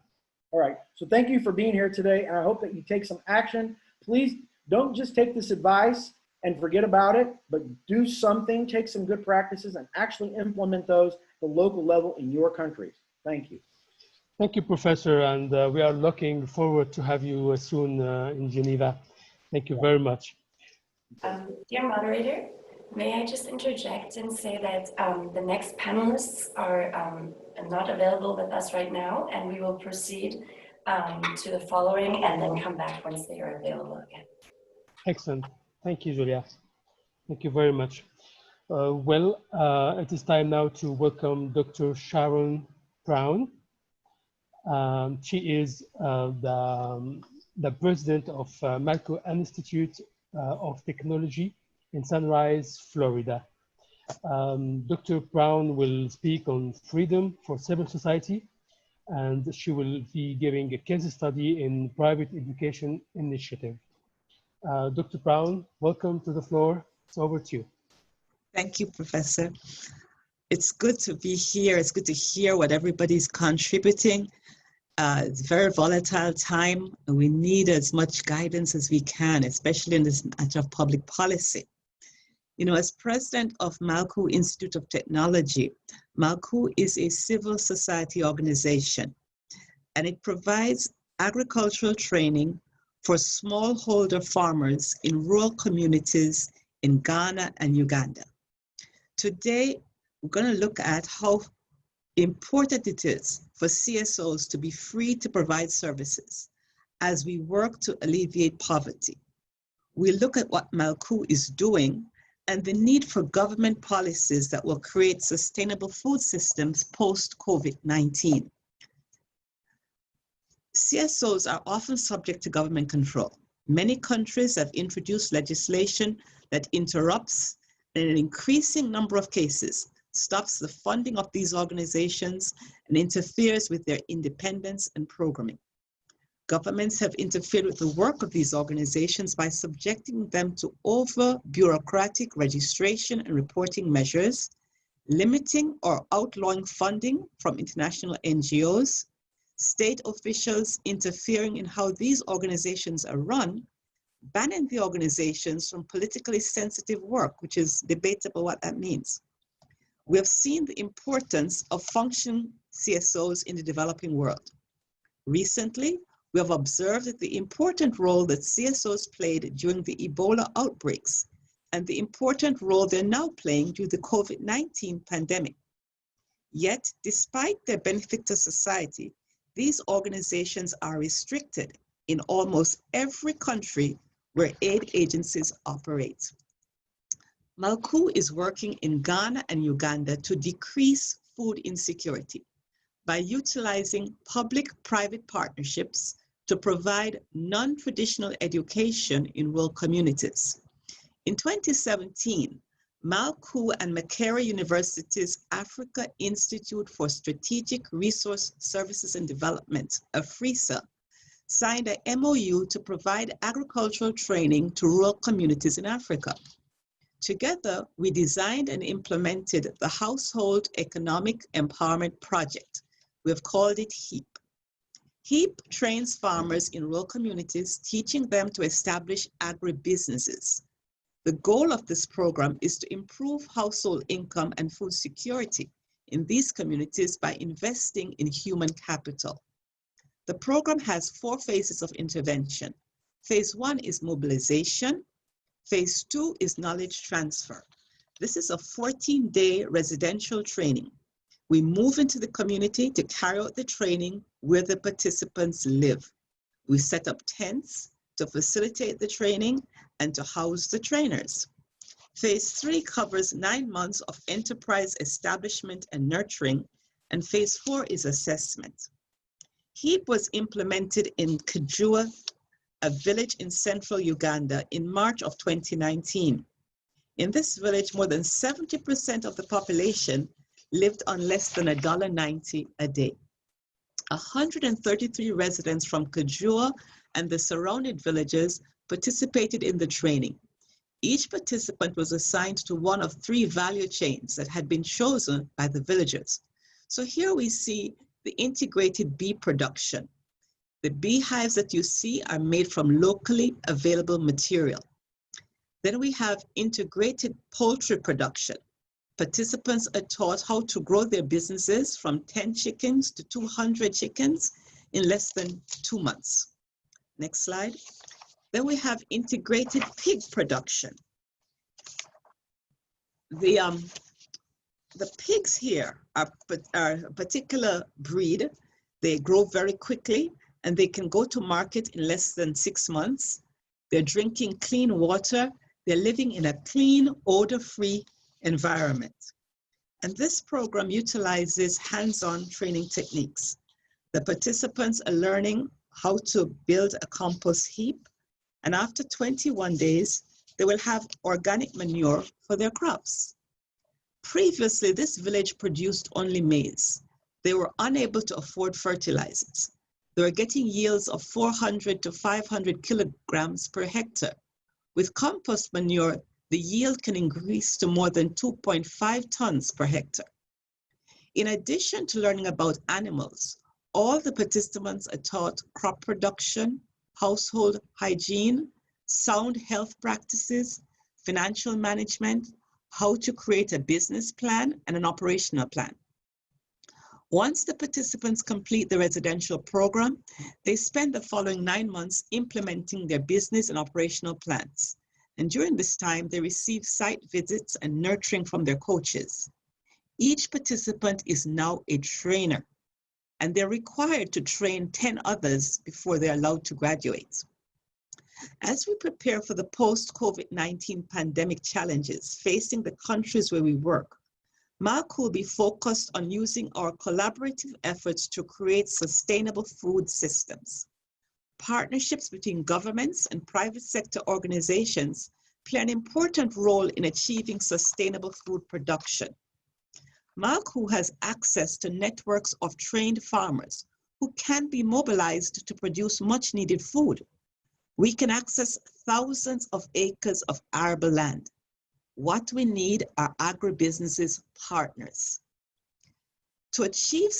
All right, so thank you for being here today, and I hope that you take some action. Please don't just take this advice and forget about it, but do something, take some good practices and actually implement those at the local level in your countries. Thank you. Thank you, Professor, and we are looking forward to have you soon in Geneva. Thank you very much. Dear moderator, may I just interject and say that the next panelists are not available with us right now, and we will proceed to the following and then come back once they are available again. Excellent. Thank you, Julia. Thank you very much. It is time now to welcome Dr. Sharon Brown. She is the president of Malco Institute of Technology in Sunrise, Florida. Dr. Brown will speak on freedom for civil society, and she will be giving a case study in private education initiative. Dr. Brown, welcome to the floor. It's over to you. Thank you, Professor. It's good to be here. It's good to hear what everybody's contributing. It's a very volatile time, and we need as much guidance as we can, especially in this matter of public policy. You know, as president of Malco Institute of Technology, Malco is a civil society organization, and it provides agricultural training for smallholder farmers in rural communities in Ghana and Uganda. Today, we're going to look at how important it is for CSOs to be free to provide services as we work to alleviate poverty. We look at what Malco is doing and the need for government policies that will create sustainable food systems post-COVID-19. CSOs are often subject to government control. Many countries have introduced legislation that interrupts, in an increasing number of cases, stops the funding of these organizations and interferes with their independence and programming. Governments have interfered with the work of these organizations by subjecting them to over-bureaucratic registration and reporting measures, limiting or outlawing funding from international NGOs, state officials interfering in how these organizations are run, banning the organizations from politically sensitive work, which is debatable what that means. We have seen the importance of functioning CSOs in the developing world. Recently, we have observed the important role that CSOs played during the Ebola outbreaks and the important role they're now playing due to the COVID-19 pandemic. Yet, despite their benefit to society, these organizations are restricted in almost every country where aid agencies operate. Malku is working in Ghana and Uganda to decrease food insecurity by utilizing public-private partnerships to provide non-traditional education in rural communities. In 2017, Malku and Makerere University's Africa Institute for Strategic Resource Services and Development, AFRISA, signed a MOU to provide agricultural training to rural communities in Africa. Together, we designed and implemented the Household Economic Empowerment Project. We have called it HEAP. HEAP trains farmers in rural communities, teaching them to establish agribusinesses. The goal of this program is to improve household income and food security in these communities by investing in human capital. The program has 4 phases of intervention. Phase 1 is mobilization. Phase 2 is knowledge transfer. This is a 14-day residential training. We move into the community to carry out the training where the participants live. We set up tents to facilitate the training and to house the trainers. Phase 3 covers 9 months of enterprise establishment and nurturing, and phase 4 is assessment. HEAP was implemented in Kajua, a village in central Uganda, in March of 2019. In this village, more than 70% of the population lived on less than $1.90 a day. 133 residents from Kajua and the surrounding villages participated in the training. Each participant was assigned to one of 3 value chains that had been chosen by the villagers. So here we see the integrated bee production. The beehives that you see are made from locally available material. Then we have integrated poultry production. Participants are taught how to grow their businesses from 10 chickens to 200 chickens in less than 2 months. Next slide. Then we have integrated pig production. The pigs here are a particular breed. They grow very quickly and they can go to market in less than 6 months. They're drinking clean water. They're living in a clean, odor-free environment. And this program utilizes hands-on training techniques. The participants are learning how to build a compost heap, and after 21 days, they will have organic manure for their crops. Previously, this village produced only maize. They were unable to afford fertilizers. They were getting yields of 400 to 500 kilograms per hectare. With compost manure, the yield can increase to more than 2.5 tons per hectare. In addition to learning about animals, all the participants are taught crop production, household hygiene, sound health practices, financial management, how to create a business plan and an operational plan. Once the participants complete the residential program, they spend the following 9 months implementing their business and operational plans. And during this time, they receive site visits and nurturing from their coaches. Each participant is now a trainer, and they're required to train 10 others before they're allowed to graduate. As we prepare for the post-COVID-19 pandemic challenges facing the countries where we work, Malku will be focused on using our collaborative efforts to create sustainable food systems. Partnerships between governments and private sector organizations play an important role in achieving sustainable food production. Malku has access to networks of trained farmers who can be mobilized to produce much needed food. We can access thousands of acres of arable land. What we need are agribusinesses partners. To achieve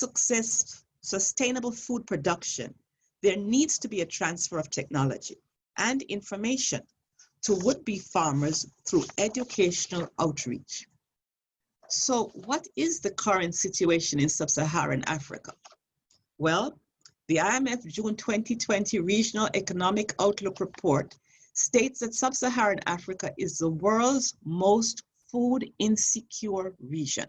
sustainable food production, there needs to be a transfer of technology and information to would-be farmers through educational outreach. So what is the current situation in Sub-Saharan Africa? Well, the IMF June 2020 Regional Economic Outlook Report states that Sub-Saharan Africa is the world's most food insecure region.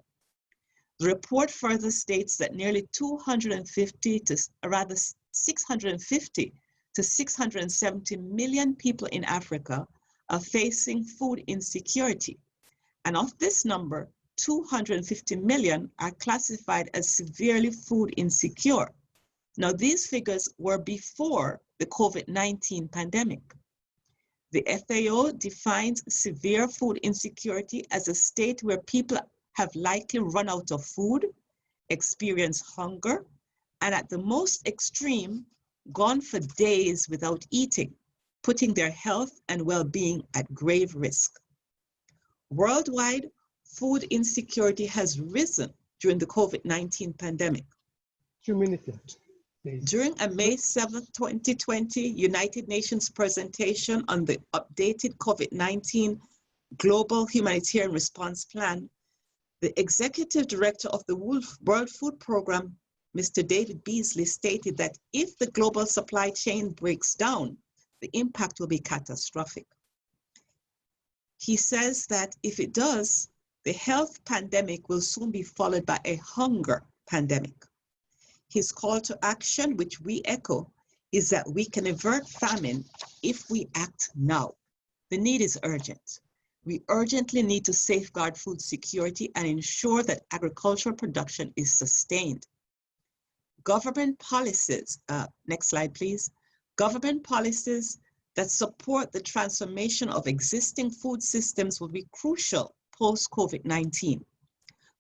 The report further states that nearly 650 to 670 million people in Africa are facing food insecurity. And of this number, 250 million are classified as severely food insecure. Now, these figures were before the COVID-19 pandemic. The FAO defines severe food insecurity as a state where people have likely run out of food, experienced hunger, and at the most extreme, gone for days without eating, putting their health and well-being at grave risk. Worldwide, food insecurity has risen during the COVID-19 pandemic. 2 minutes left, please. During a May 7, 2020 United Nations presentation on the updated COVID-19 Global Humanitarian Response Plan, the executive director of the World Food Programme, Mr. David Beasley, stated that if the global supply chain breaks down, the impact will be catastrophic. He says that if it does, the health pandemic will soon be followed by a hunger pandemic. His call to action, which we echo, is that we can avert famine if we act now. The need is urgent. We urgently need to safeguard food security and ensure that agricultural production is sustained. Government policies, next slide please. Government policies that support the transformation of existing food systems will be crucial post-COVID-19.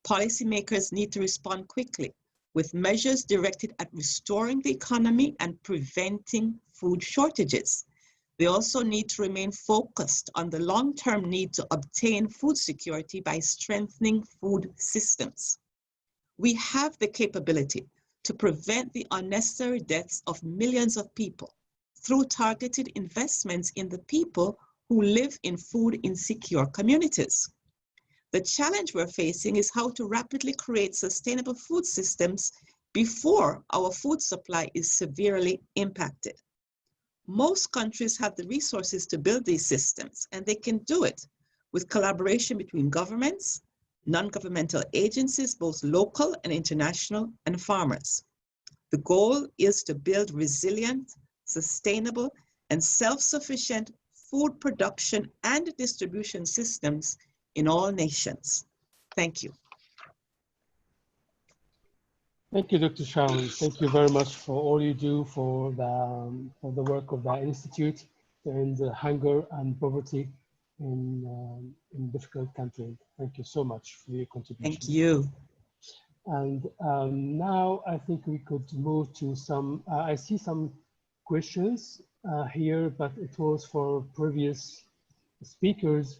Policymakers need to respond quickly with measures directed at restoring the economy and preventing food shortages. They also need to remain focused on the long-term need to obtain food security by strengthening food systems. We have the capability to prevent the unnecessary deaths of millions of people through targeted investments in the people who live in food insecure communities. The challenge we're facing is how to rapidly create sustainable food systems before our food supply is severely impacted. Most countries have the resources to build these systems, and they can do it with collaboration between governments, non-governmental agencies, both local and international, and farmers. The goal is to build resilient, sustainable, and self-sufficient food production and distribution systems in all nations. Thank you. Thank you, Dr. Sharon. Thank you very much for all you do for the work of the Institute and the hunger and poverty in difficult countries. Thank you so much for your contribution. Thank you. And now I think we could move to some, I see some questions here, but it was for previous speakers.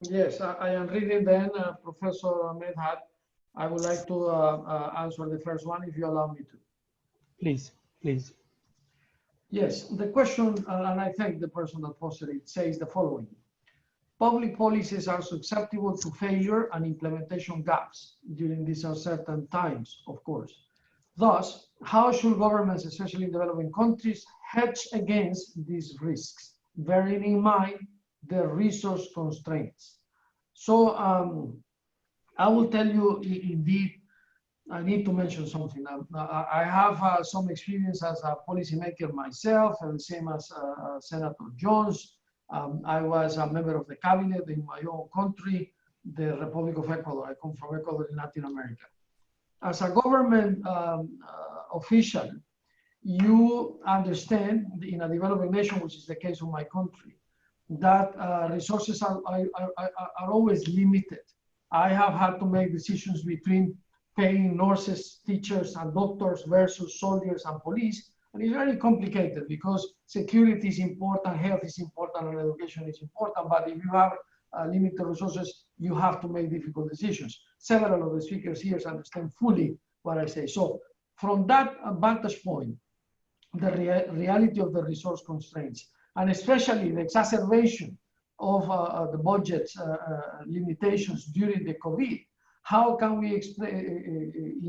Yes, I am reading then, Professor Medhat. I would like to answer the first one, if you allow me to. Please, please. Yes, the question, and I thank the person that posted it, says the following. Public policies are susceptible to failure and implementation gaps during these uncertain times, of course. Thus, how should governments, especially in developing countries, hedge against these risks, bearing in mind the resource constraints? So I will tell you, indeed, I need to mention something. I have some experience as a policymaker myself, and the same as Senator Jones. I was a member of the cabinet in my own country, the Republic of Ecuador. I come from Ecuador in Latin America. As a government official, you understand in a developing nation, which is the case of my country, that resources are always limited. I have had to make decisions between paying nurses, teachers, and doctors versus soldiers and police. And it's very complicated because security is important, health is important, and education is important. But if you have limited resources, you have to make difficult decisions. Several of the speakers here understand fully what I say. So from that vantage point, the reality of the resource constraints, and especially the exacerbation of the budget limitations during the COVID, how can we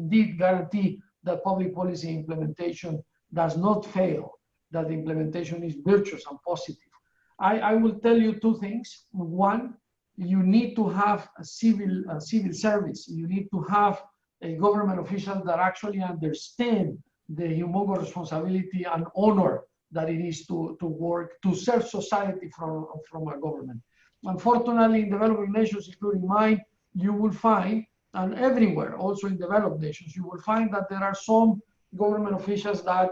indeed guarantee that public policy implementation does not fail, that the implementation is virtuous and positive? I will tell you two things. One, you need to have a civil service. You need to have a government official that actually understand the humongous responsibility and honor that it is to work, to serve society from a government. Unfortunately, in developing nations, including mine, you will find, and everywhere, also in developed nations, you will find that there are some government officials that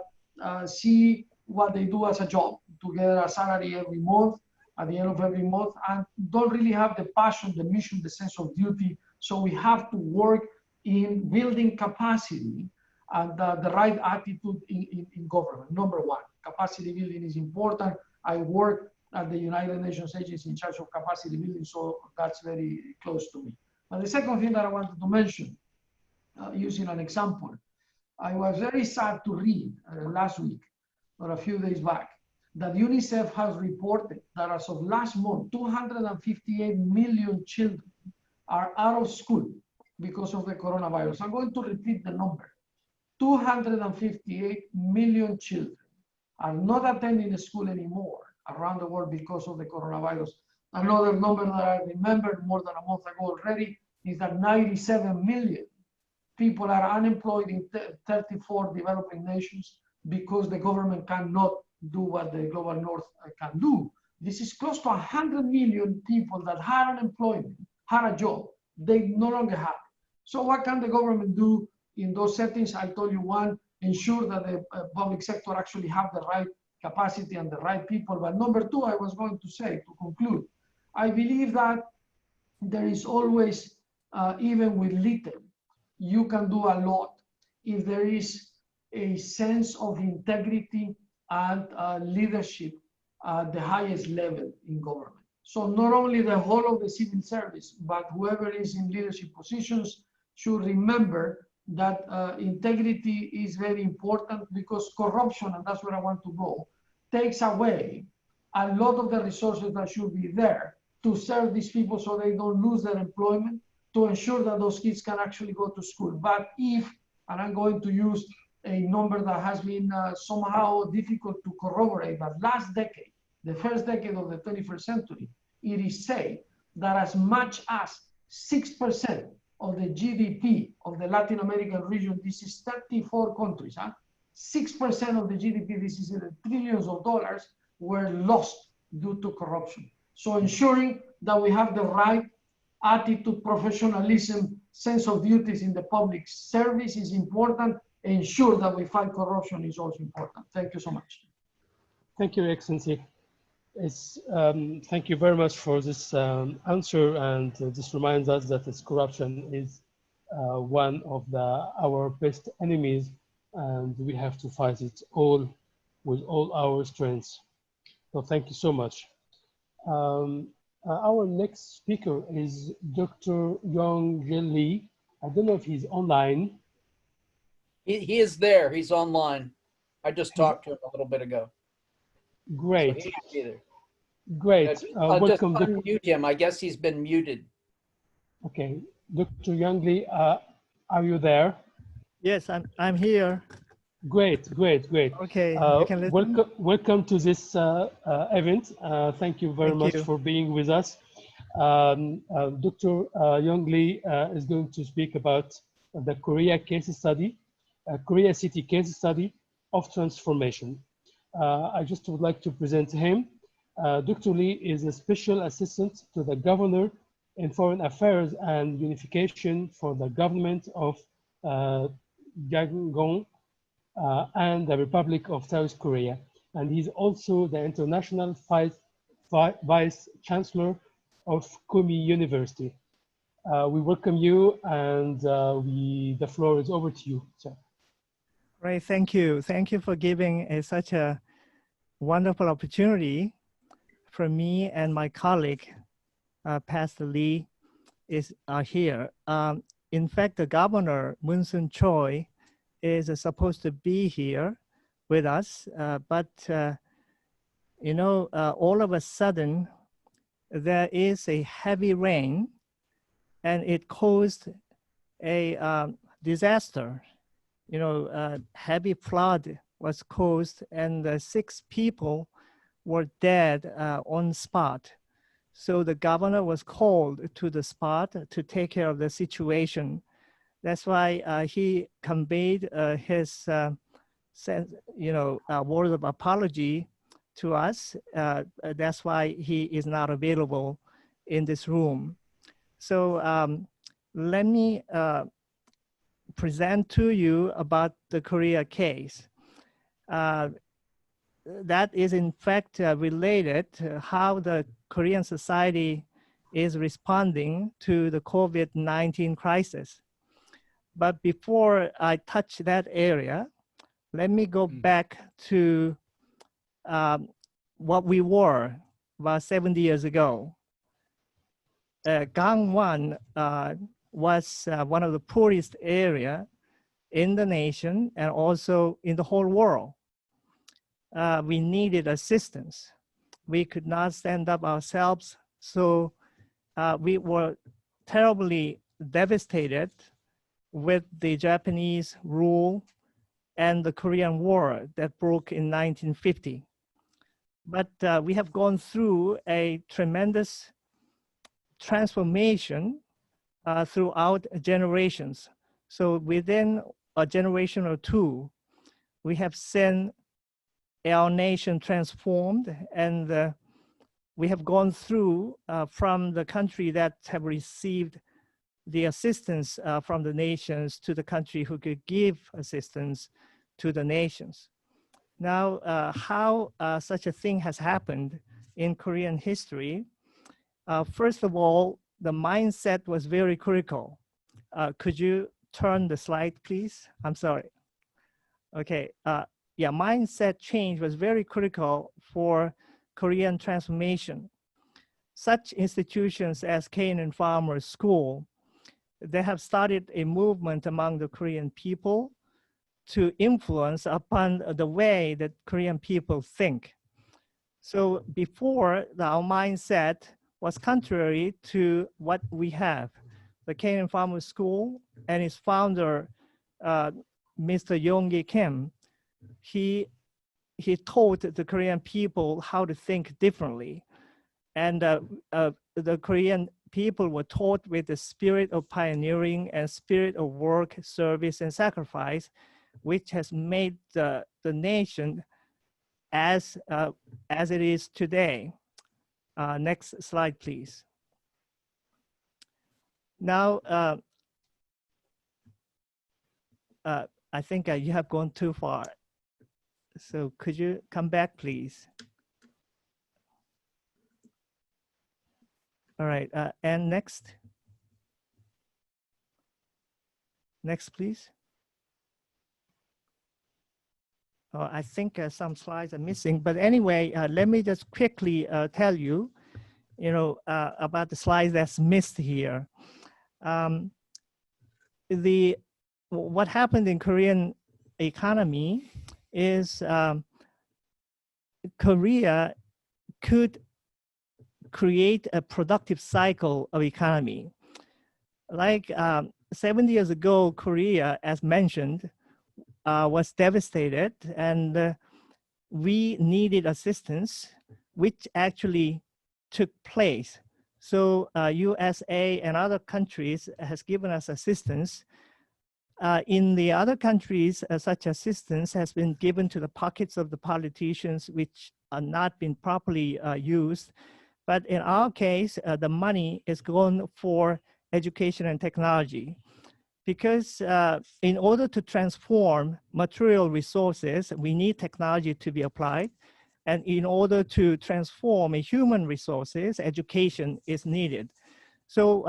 see what they do as a job, to get a salary every month, at the end of every month, and don't really have the passion, the mission, the sense of duty. So we have to work in building capacity and the right attitude in government. Number one, capacity building is important. I work at the United Nations agency in charge of capacity building, so that's very close to me. And the second thing that I wanted to mention, using an example, I was very sad to read last week, or a few days back, that UNICEF has reported that as of last month, 258 million children are out of school because of the coronavirus. I'm going to repeat the number. 258 million children are not attending school anymore around the world because of the coronavirus. Another number that I remembered more than a month ago already is that 97 million people are unemployed in 34 developing nations because the government cannot do what the global north can do. This is close to 100 million people that had unemployment, had a job, they no longer have. So what can the government do in those settings? I told you, one, ensure that the public sector actually have the right capacity and the right people. But number two, I was going to say, to conclude, I believe that there is always, even with little, you can do a lot if there is a sense of integrity and leadership at the highest level in government. So not only the whole of the civil service, but whoever is in leadership positions should remember that integrity is very important, because corruption, and that's where I want to go, takes away a lot of the resources that should be there to serve these people so they don't lose their employment, to ensure that those kids can actually go to school. But if, and I'm going to use a number that has been somehow difficult to corroborate, but last decade, the first decade of the 21st century, it is said that as much as 6% of the GDP of the Latin American region, this is 34 countries, 6% of the GDP, this is trillions of dollars, were lost due to corruption. So ensuring that we have the right attitude, professionalism, sense of duties in the public service is important. Ensure that we fight corruption is also important. Thank you so much. Thank you, Excellency. Thank you very much for this answer, and this reminds us that this corruption is one of our best enemies, and we have to fight it all with all our strengths. So thank you so much. Our next speaker is Dr. Yong Lee. I don't know if he's online. He is there. He's online. I just talked to him a little bit ago. Great. So he should be there. Great. Just Welcome. unmute him. I guess he's been muted. Okay. Dr. Yong Lee, are you there? Yes, I'm here. Great. Okay, you can listen. Welcome to this event. Thank you very much for being with us. Dr. Yong Lee is going to speak about the Korea case study, Korea City case study of transformation. I just would like to present him. Dr. Lee is a special assistant to the governor in foreign affairs and unification for the government of Gangwon and the Republic of South Korea. And he's also the international vice chancellor of Komi University. we welcome you, and the floor is over to you, sir. Right, thank you. Thank you for giving such a wonderful opportunity for me and my colleague, Pastor Lee, are here. In fact, the governor, Moon Choi, is supposed to be here with us, but you know, all of a sudden, there is a heavy rain, and it caused a disaster. You know, heavy flood was caused, and 6 people were dead on spot. So the governor was called to the spot to take care of the situation. That's why he conveyed his, you know, word of apology to us. That's why he is not available in this room. So let me present to you about the Korea case. That is in fact related to how the Korean society is responding to the COVID-19 crisis. But before I touch that area, let me go back to what we were about 70 years ago. Gangwon was one of the poorest area in the nation and also in the whole world. We needed assistance. We could not stand up ourselves, so we were terribly devastated with the Japanese rule and the Korean War that broke in 1950. But we have gone through a tremendous transformation throughout generations. So within a generation or two, we have seen our nation transformed, and we have gone through from the country that have received the assistance from the nations to the country who could give assistance to the nations. Now, how such a thing has happened in Korean history, first of all, the mindset was very critical. Could you turn the slide, please? I'm sorry. Okay, yeah, mindset change was very critical for Korean transformation. Such institutions as Canaan Farmer School, they have started a movement among the Korean people to influence upon the way that Korean people think. So before, our mindset was contrary to what we have. The Canaan Farmer School and its founder, Mr. Yonggi Kim, he taught the Korean people how to think differently. And the Korean people were taught with the spirit of pioneering and spirit of work, service, and sacrifice, which has made the nation as it is today. Next slide, please. Now, I think you have gone too far. So could you come back, please? All right, and next. Next, please. I think some slides are missing, but anyway, let me just quickly tell you, about the slides that's missed here. What happened in Korean economy is Korea could create a productive cycle of economy. Like 70 years ago, Korea, as mentioned, was devastated, and we needed assistance, which actually took place. So USA and other countries has given us assistance. In the other countries, such assistance has been given to the pockets of the politicians, which are not been properly used. But in our case, the money is going for education and technology. Because in order to transform material resources, we need technology to be applied. And in order to transform human resources, education is needed. So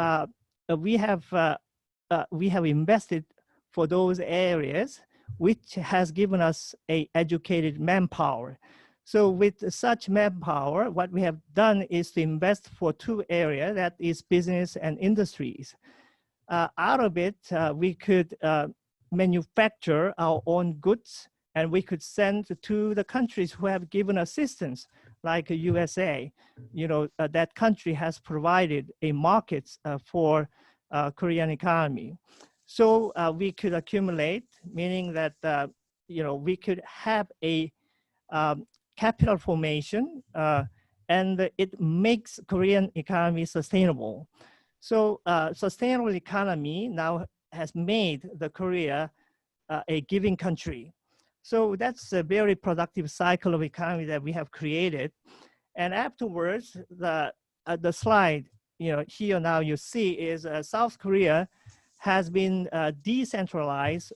we have invested for those areas, which has given us a educated manpower. So with such manpower, what we have done is to invest for 2 areas, that is business and industries. Out of it, we could manufacture our own goods, and we could send to the countries who have given assistance, like USA. You know, that country has provided a market for Korean economy. So we could accumulate, meaning that, you know, we could have a capital formation, and it makes Korean economy sustainable. So sustainable economy now has made the Korea a giving country. So that's a very productive cycle of economy that we have created. And afterwards, the slide, you know, here now you see is South Korea has been decentralized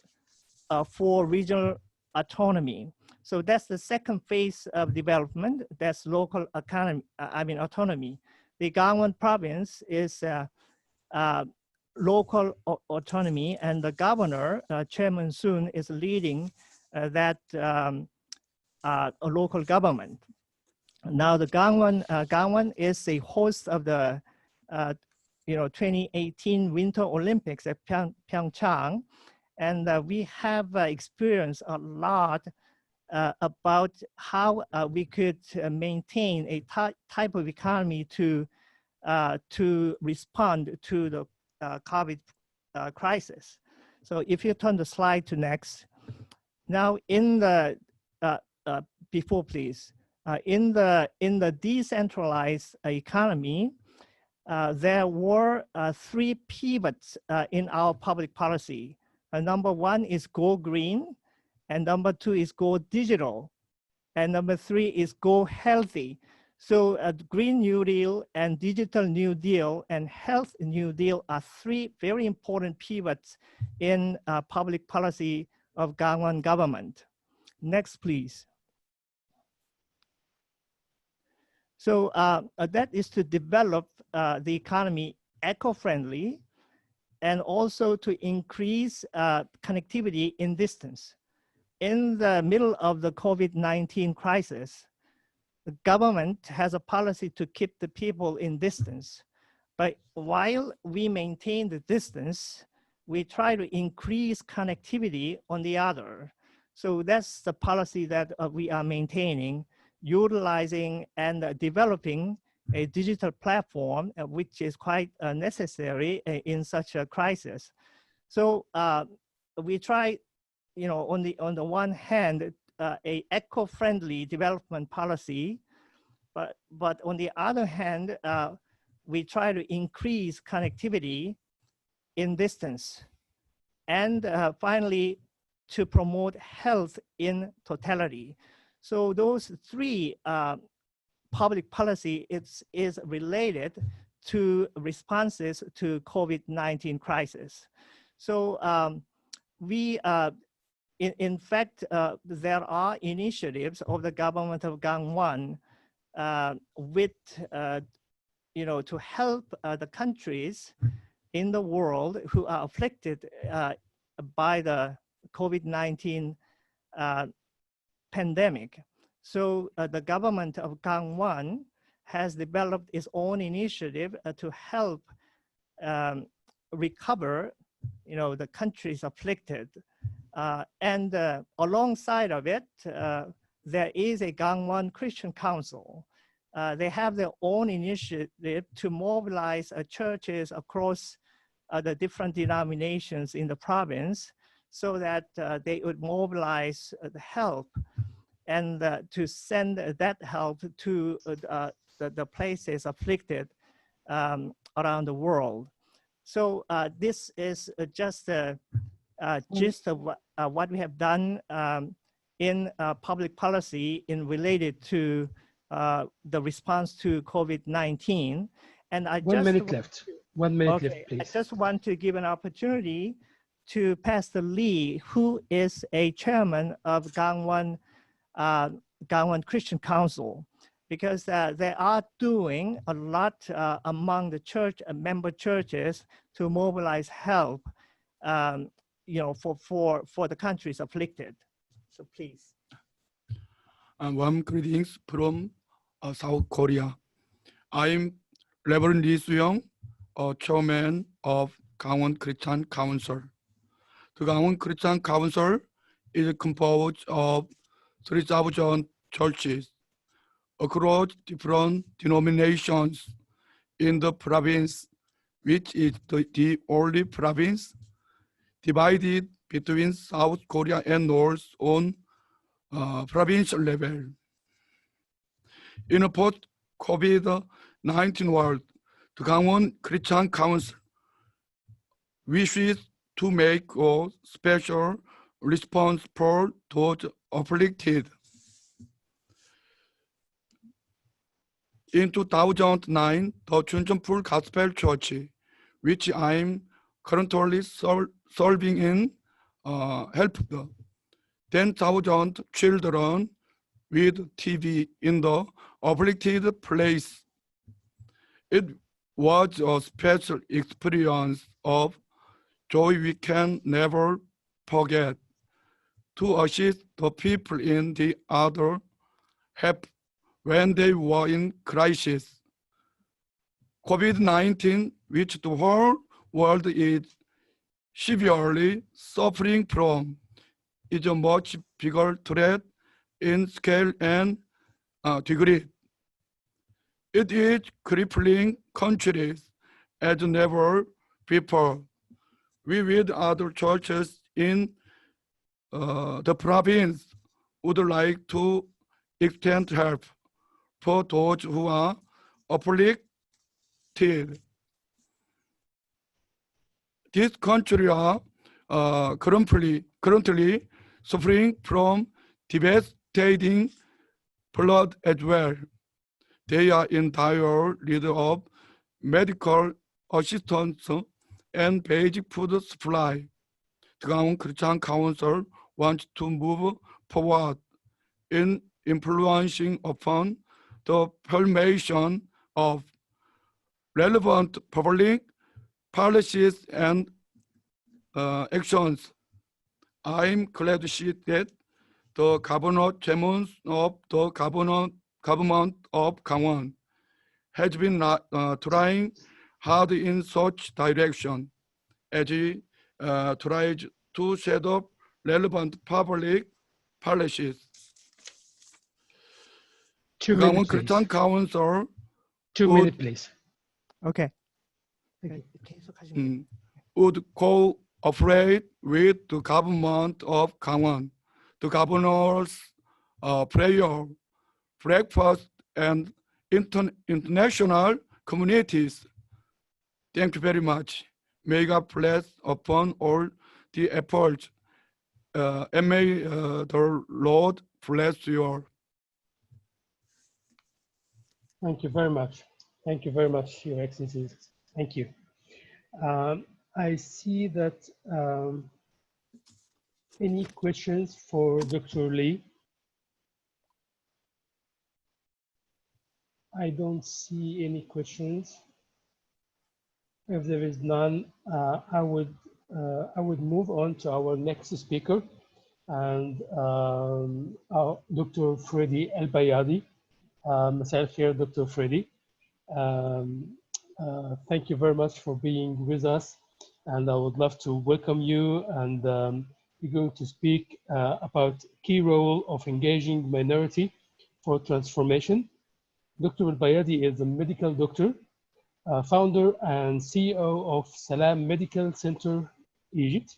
for regional autonomy. So that's the second phase of development. That's local autonomy. The Gangwon province is local autonomy, and the governor, Chairman Soon, is leading that local government. Now the Gangwon is a host of the 2018 Winter Olympics at Pyeongchang, and we have experienced a lot about how we could maintain a type of economy to respond to the COVID crisis. So if you turn the slide to next. Now in the, before please, in the decentralized economy, there were 3 pivots in our public policy. Number 1 is go green, and number 2 is go digital, and number 3 is go healthy. So Green New Deal and Digital New Deal and Health New Deal are 3 very important pivots in public policy of Gangwon government. Next, please. So that is to develop the economy eco-friendly and also to increase connectivity in distance. In the middle of the COVID-19 crisis, the government has a policy to keep the people in distance. But while we maintain the distance, we try to increase connectivity on the other. So that's the policy that we are maintaining, utilizing and developing a digital platform, which is quite necessary in such a crisis. So we try, you know, on the one hand, a eco-friendly development policy, but on the other hand, we try to increase connectivity in distance, and finally, to promote health in totality. So those 3 public policy is related to responses to COVID-19 crisis. So in fact, there are initiatives of the government of Gangwon with, you know, to help the countries in the world who are afflicted by the COVID-19 pandemic. So the government of Gangwon has developed its own initiative to help recover, you know, the countries afflicted. And alongside of it, there is a Gangwon Christian Council. They have their own initiative to mobilize churches across the different denominations in the province, so that they would mobilize the help and to send that help to the places afflicted around the world. So this is just a gist of what we have done in public policy in related to the response to COVID-19. And I 1 minute left. 1 minute left, please. I just want to give an opportunity to Pastor Lee, who is a chairman of Gangwon Christian Council, because they are doing a lot among the church member churches to mobilize help, for the countries afflicted. So please. Warm greetings from South Korea. I'm Reverend Lee Soo-young, chairman of Gangwon Christian Council. The Gangwon Christian Council is composed of 3,000 churches across different denominations in the province, which is the only province divided between South Korea and North on provincial level. In a post-COVID-19 world, the Gangwon Christian Council wishes to make a special response for those afflicted. In 2009, the Chuncheonpul Gospel Church, which I'm currently serving in, helped 10,000 children with TB in the afflicted place. It was a special experience of joy we can never forget. To assist the people in the other help when they were in crisis. COVID-19, which the whole world is severely suffering from, is a much bigger threat in scale and degree. It is crippling countries as never before. We with other churches in the province would like to extend help for those who are afflicted. These countries are currently suffering from devastating flood as well. They are in dire need of medical assistance and basic food supply. The Gangwon Christian Council wants to move forward in influencing upon the formation of relevant public policies and actions. I'm glad to see that the Governor Chairman of the Government of Gangwon has been trying hard in such direction as he tries to set up relevant public policies. 2 Gangwon minutes, please. Christian Council 2 would- minutes, please. Okay. would cooperate with the government of Gangwon, the governor's prayer, breakfast, and international communities. Thank you very much. May God bless upon all the efforts, and may the Lord bless you all. Thank you very much. Thank you very much, Your Excellencies. Thank you. I see that any questions for Dr. Lee? I don't see any questions. If there is none, I would move on to our next speaker, and Dr. Freddy El-Bayadi. مساء الخير Dr. Freddy. Thank you very much for being with us, and I would love to welcome you. And you're going to speak about key role of engaging minority for transformation. Dr. El-Bayadi is a medical doctor, founder and CEO of Salam Medical Center, Egypt,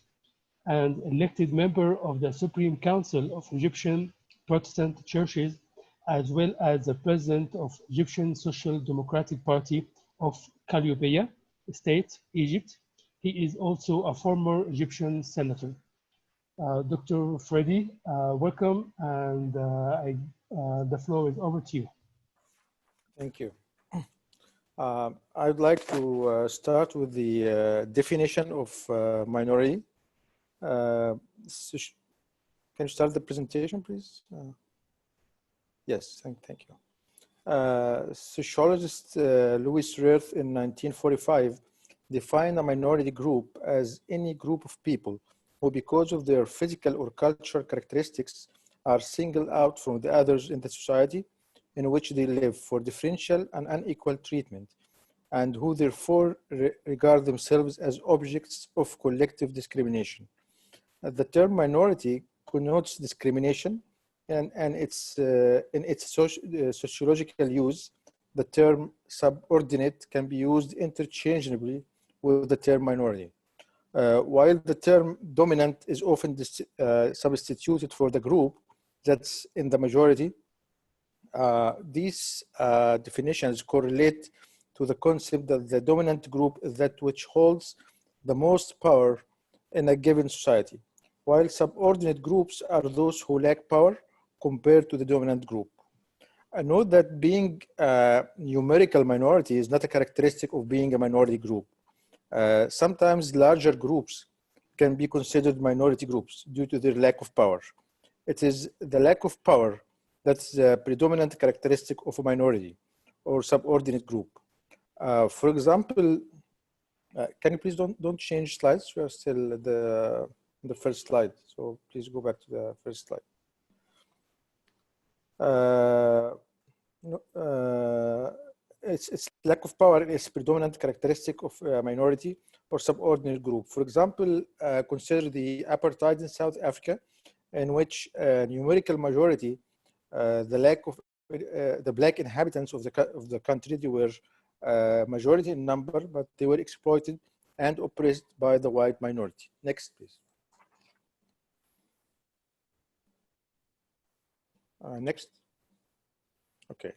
and elected member of the Supreme Council of Egyptian Protestant Churches, as well as the president of Egyptian Social Democratic Party of Calliopeia State, Egypt. He is also a former Egyptian senator. Dr. Freddy, welcome, and the floor is over to you. Thank you. I'd like to start with the definition of minority. Can you start the presentation, please? Yes, thank you. Sociologist Louis Wirth in 1945 defined a minority group as any group of people who, because of their physical or cultural characteristics, are singled out from the others in the society in which they live for differential and unequal treatment, and who therefore regard themselves as objects of collective discrimination. The term minority connotes discrimination, and in its sociological use, the term subordinate can be used interchangeably with the term minority. While the term dominant is often substituted for the group that's in the majority, these definitions correlate to the concept that the dominant group is that which holds the most power in a given society, while subordinate groups are those who lack power compared to the dominant group. I note that being a numerical minority is not a characteristic of being a minority group. Sometimes larger groups can be considered minority groups due to their lack of power. It is the lack of power that's the predominant characteristic of a minority or subordinate group. For example, can you please don't change slides? We are still at the first slide, so please go back to the first slide. Its lack of power is predominant characteristic of a minority or subordinate group. For example, consider the apartheid in South Africa, in which a numerical majority, the black inhabitants of the country, they were majority in number, but they were exploited and oppressed by the white minority. Next, please. Next. Okay.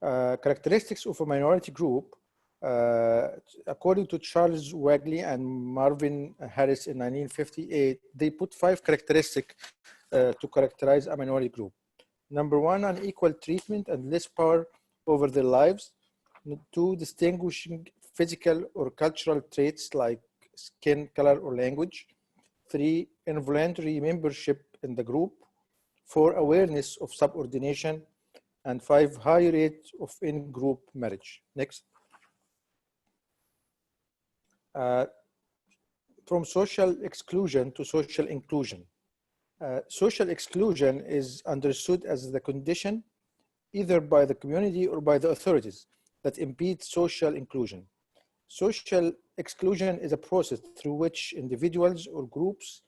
Characteristics of a minority group, according to Charles Wagley and Marvin Harris in 1958, they put 5 characteristics to characterize a minority group. Number 1, unequal treatment and less power over their lives. 2, distinguishing physical or cultural traits like skin color or language. 3, involuntary membership in the group. 4, awareness of subordination. And 5, high rate of in-group marriage. Next. From social exclusion to social inclusion. Social exclusion is understood as the condition, either by the community or by the authorities, that impede social inclusion. Social exclusion is a process through which individuals or groups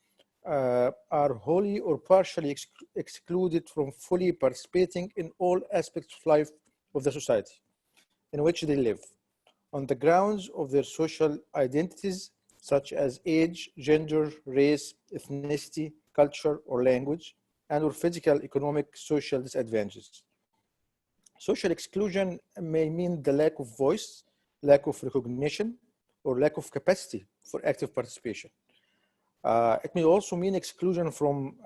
are wholly or partially excluded from fully participating in all aspects of life of the society in which they live, on the grounds of their social identities, such as age, gender, race, ethnicity, culture, or language, and or physical, economic, social disadvantages. Social exclusion may mean the lack of voice, lack of recognition, or lack of capacity for active participation. It may also mean exclusion from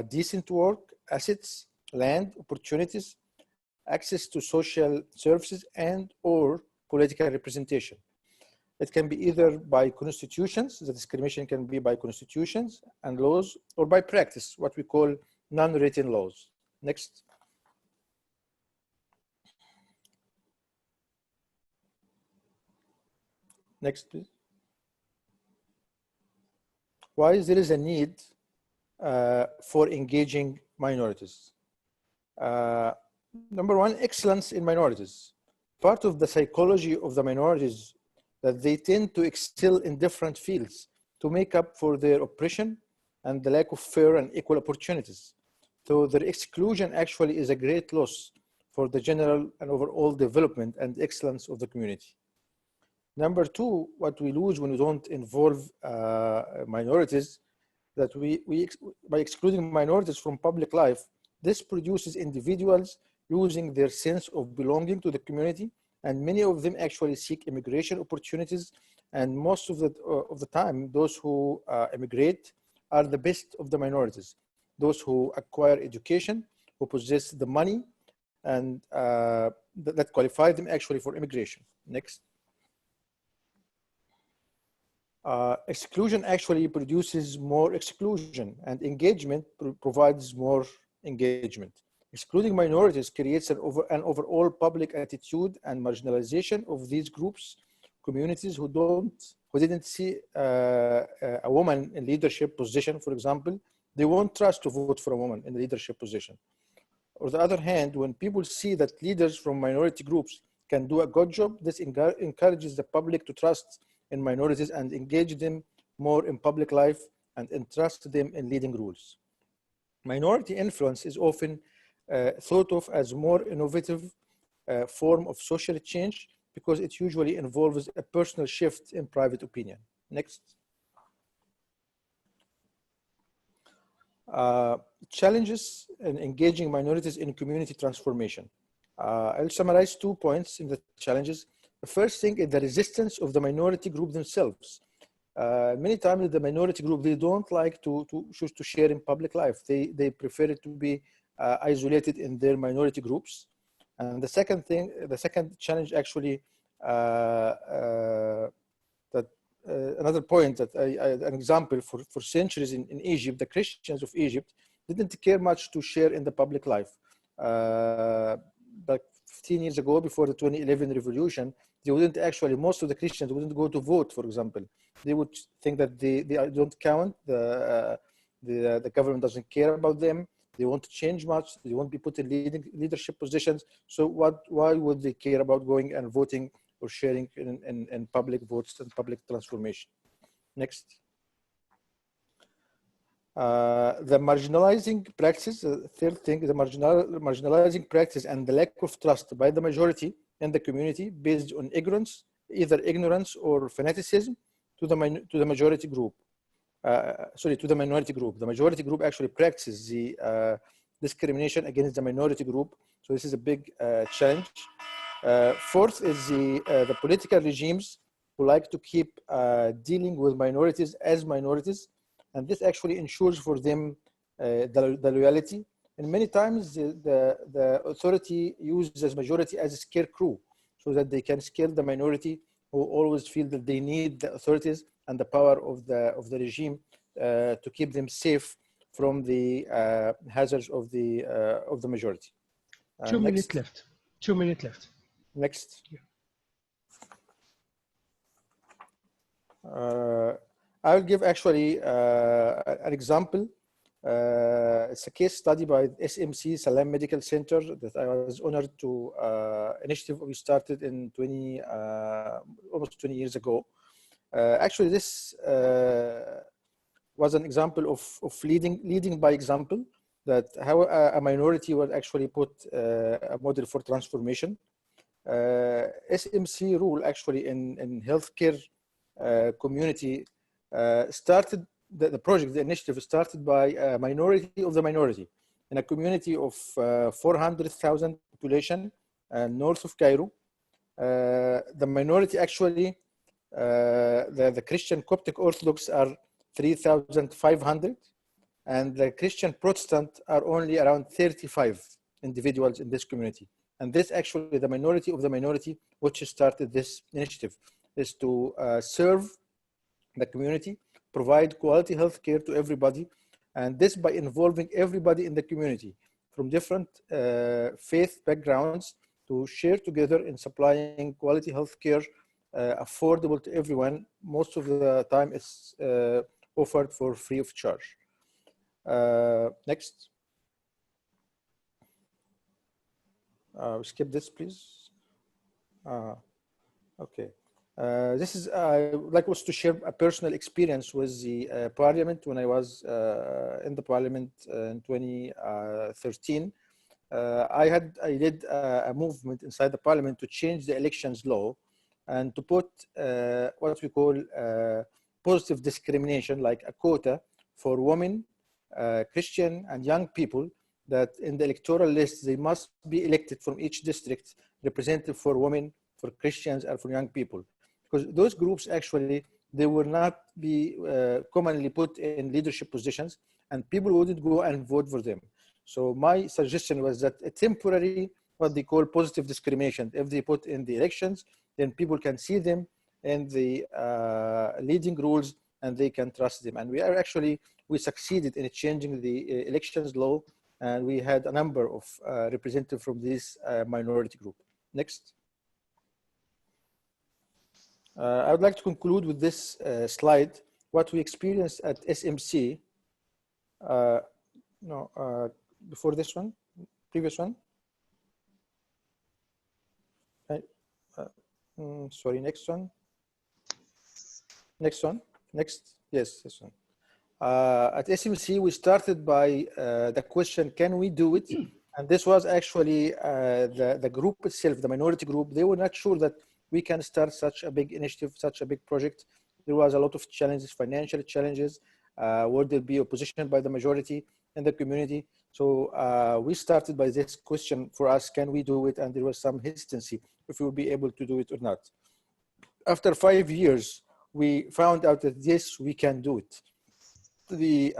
decent work, assets, land, opportunities, access to social services, and or political representation. It can be either by constitutions, the discrimination can be by constitutions and laws, or by practice, what we call non-written laws. Next. Next, please. Why there is a need for engaging minorities? Number 1, excellence in minorities. Part of the psychology of the minorities that they tend to excel in different fields to make up for their oppression and the lack of fair and equal opportunities. So their exclusion actually is a great loss for the general and overall development and excellence of the community. Number 2, what we lose when we don't involve minorities, that by excluding minorities from public life, this produces individuals losing their sense of belonging to the community, and many of them actually seek immigration opportunities. And most of the time, those who immigrate are the best of the minorities, those who acquire education, who possess the money, and that qualify them actually for immigration. Next. Exclusion actually produces more exclusion, and engagement provides more engagement. Excluding minorities creates an overall public attitude and marginalization of these groups, communities who didn't see a woman in leadership position, for example, they won't trust to vote for a woman in a leadership position. On the other hand, when people see that leaders from minority groups can do a good job, this encourages the public to trust in minorities and engage them more in public life and entrust them in leading roles. Minority influence is often thought of as more innovative form of social change because it usually involves a personal shift in private opinion. Next. Challenges in engaging minorities in community transformation. I'll summarize 2 points in the challenges. The first thing is the resistance of the minority group themselves. Many times the minority group, they don't like to share in public life. They prefer it to be isolated in their minority groups. And the second challenge actually, another point that an example for centuries in Egypt, the Christians of Egypt didn't care much to share in the public life. Like 15 years ago, before the 2011 revolution, they wouldn't actually, most of the Christians wouldn't go to vote, for example. They would think that they don't count, the government doesn't care about them, they won't change much, they won't be put in leadership positions. So why would they care about going and voting or sharing in public votes and public transformation? Next. The marginalizing practice, the third thing, the marginalizing practice and the lack of trust by the majority in the community based on ignorance, either ignorance or fanaticism to the majority group. To the minority group. The majority group actually practices the discrimination against the minority group. So this is a big challenge. Fourth is the political regimes who like to keep dealing with minorities as minorities. And this actually ensures for them the loyalty. And many times the authority uses majority as a scarecrow so that they can scare the minority who always feel that they need the authorities and the power of the regime to keep them safe from the hazards of the majority. 2 minutes left. 2 minutes left. Next. I'll give actually an example. It's a case study by SMC Salam Medical Center that I was honored to initiative we started in almost 20 years ago. Actually, this was an example of leading by example, that how a minority would actually put a model for transformation. SMC rule actually in healthcare community started, the project, the initiative started by a minority of the minority in a community of 400,000 population north of Cairo. The minority actually, the Christian Coptic Orthodox are 3,500 and the Christian Protestant are only around 35 individuals in this community. And this actually the minority of the minority which started this initiative is to serve the community, provide quality health care to everybody, and this by involving everybody in the community from different faith backgrounds to share together in supplying quality health care affordable to everyone. Most of the time it's offered for free of charge. Next. Skip this, please. Okay. This is, like was to share a personal experience with the parliament when I was in the parliament in 2013. I did a movement inside the parliament to change the elections law and to put what we call positive discrimination, like a quota for women, Christian and young people, that in the electoral list, they must be elected from each district, representative for women, for Christians, and for young people. Because those groups actually, they will not be commonly put in leadership positions and people wouldn't go and vote for them. So my suggestion was that a temporary, what they call positive discrimination, if they put in the elections, then people can see them in the leading roles and they can trust them. And we succeeded in changing the elections law And we had a number of representatives from this minority group. Next. I would like to conclude with this slide. What we experienced at SMC, before this one, previous one. Sorry, next one. Next one. Next. Yes, this one. At SMC, we started by the question, can we do it? And this was actually the group itself, the minority group. They were not sure that we can start such a big initiative, such a big project. There was a lot of challenges, financial challenges. Would there be opposition by the majority in the community? So we started by this question for us, can we do it? And there was some hesitancy if we will be able to do it or not. After 5 years, we found out that yes, we can do it. The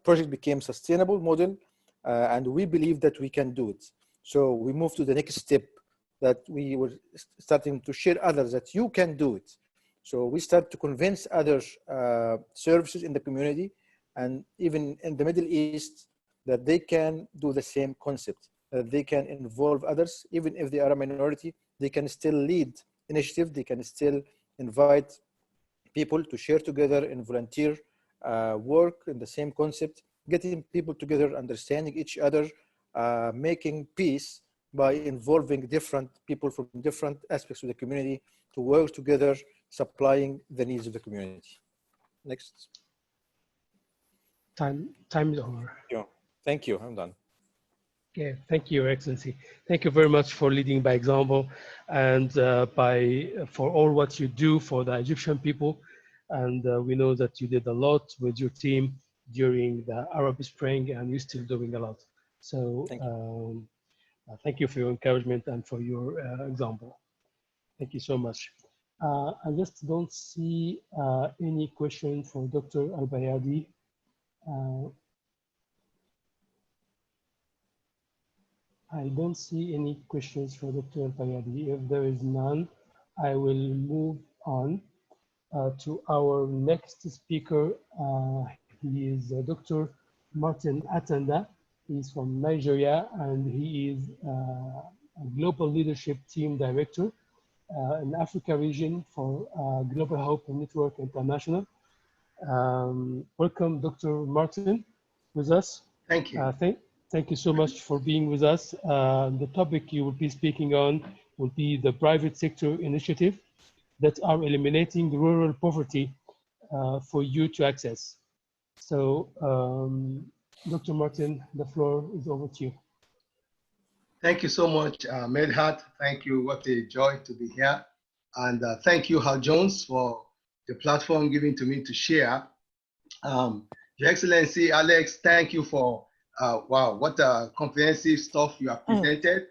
project became sustainable model, and we believe that we can do it. So we moved to the next step, that we were starting to share others that you can do it. So we start to convince other services in the community and even in the Middle East that they can do the same concept, that they can involve others, even if they are a minority, they can still lead initiative, they can still invite people to share together and volunteer work in the same concept, getting people together, understanding each other, making peace by involving different people from different aspects of the community to work together, supplying the needs of the community. Next. Time is over. Yeah. Thank you. I'm done. Okay, thank you, Your Excellency. Thank you very much for leading by example and for all what you do for the Egyptian people. And we know that you did a lot with your team during the Arab Spring, and you're still doing a lot. So thank you for your encouragement and for your example. Thank you so much. I just don't see any question for Dr. Al-Bayadi. I don't see any questions for Dr. Al-Bayadi. If there is none, I will move on to our next speaker. He is Dr. Martin Atanda. He's from Nigeria, and he is a Global Leadership Team Director in Africa region for Global Hope Network International. Welcome, Dr. Martin, with us. Thank you. Thank you so much for being with us. The topic you will be speaking on will be the private sector initiative that are eliminating rural poverty for you to access. So, Dr. Martin, the floor is over to you. Thank you so much, Medhat. Thank you. What a joy to be here. And thank you, Hal Jones, for the platform given to me to share. Your Excellency, Alex, thank you for, wow, what a comprehensive stuff you have presented.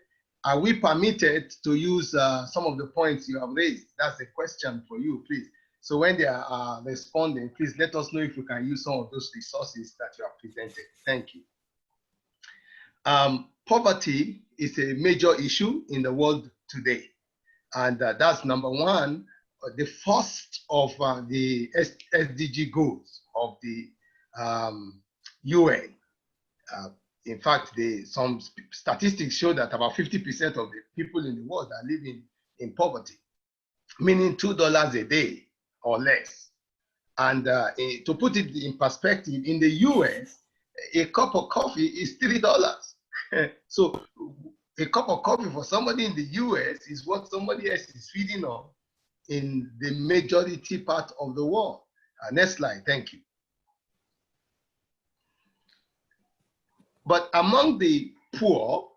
Are we permitted to use some of the points you have raised? That's the question for you, please. So when they are responding, please let us know if you can use some of those resources that you have presented. Thank you. Poverty is a major issue in the world today. And that's number one, the first of the SDG goals of the UN. In fact, some statistics show that about 50% of the people in the world are living in poverty, meaning $2 a day or less. And to put it in perspective, in the US, a cup of coffee is $3. So a cup of coffee for somebody in the US is what somebody else is feeding on in the majority part of the world. Next slide, thank you. But among the poor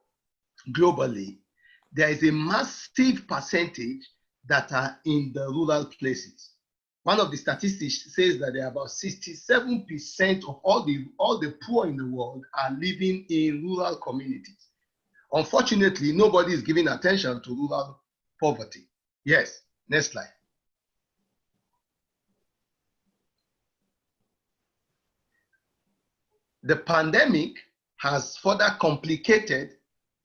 globally, there is a massive percentage that are in the rural places. One of the statistics says that there are about 67% of all the poor in the world are living in rural communities. Unfortunately, nobody is giving attention to rural poverty. Yes, next slide. The pandemic has further complicated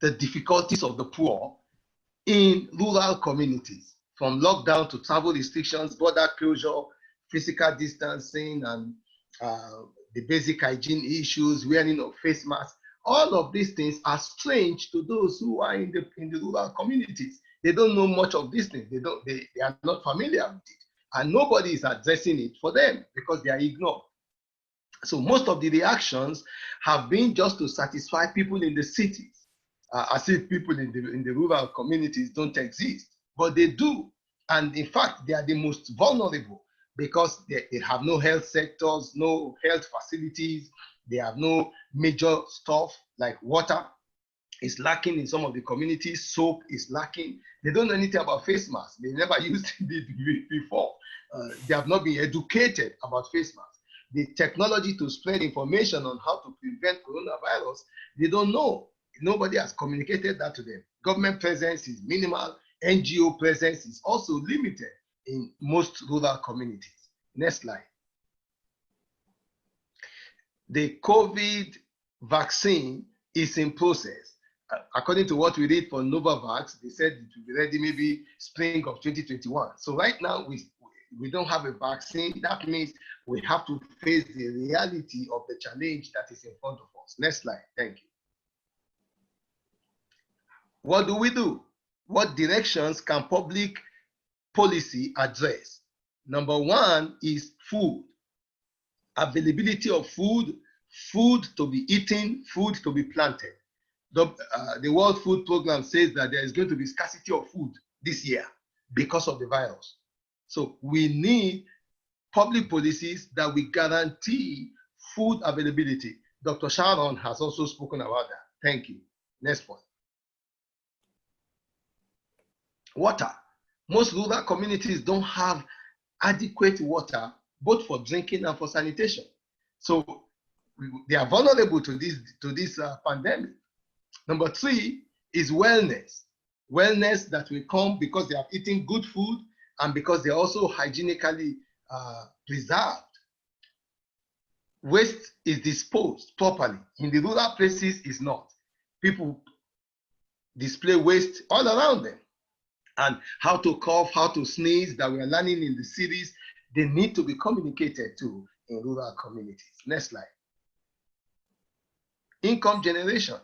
the difficulties of the poor in rural communities, from lockdown to travel restrictions, border closure, physical distancing, and the basic hygiene issues, wearing of face masks. All of these things are strange to those who are in the rural communities. They don't know much of these things. They are not familiar with it. And nobody is addressing it for them because they are ignored. So most of the reactions have been just to satisfy people in the cities, as if people in the rural communities don't exist, but they do. And in fact, they are the most vulnerable because they have no health sectors, no health facilities. They have no major stuff like water is lacking in some of the communities, soap is lacking. They don't know anything about face masks. They never used it before. They have not been educated about face masks. The technology to spread information on how to prevent coronavirus, they don't know. Nobody has communicated that to them. Government presence is minimal. NGO presence is also limited in most rural communities. Next slide. The COVID vaccine is in process. According to what we read for Novavax, they said it will be ready maybe spring of 2021. So right now, we don't have a vaccine. That means we have to face the reality of the challenge that is in front of us. Next slide. Thank you. What do we do? What directions can public policy address? Number one is food. Availability of food, food to be eaten, food to be planted. The World Food Program says that there is going to be scarcity of food this year because of the virus. So we need public policies that will guarantee food availability. Dr. Sharon has also spoken about that. Thank you. Next point. Water. Most rural communities don't have adequate water, both for drinking and for sanitation. So they are vulnerable to this pandemic. Number three is wellness. Wellness that will come because they are eating good food and because they're also hygienically preserved. Waste is disposed properly. In the rural places, it's not. People display waste all around them. And how to cough, how to sneeze that we are learning in the cities, they need to be communicated to in rural communities. Next slide. Income generation.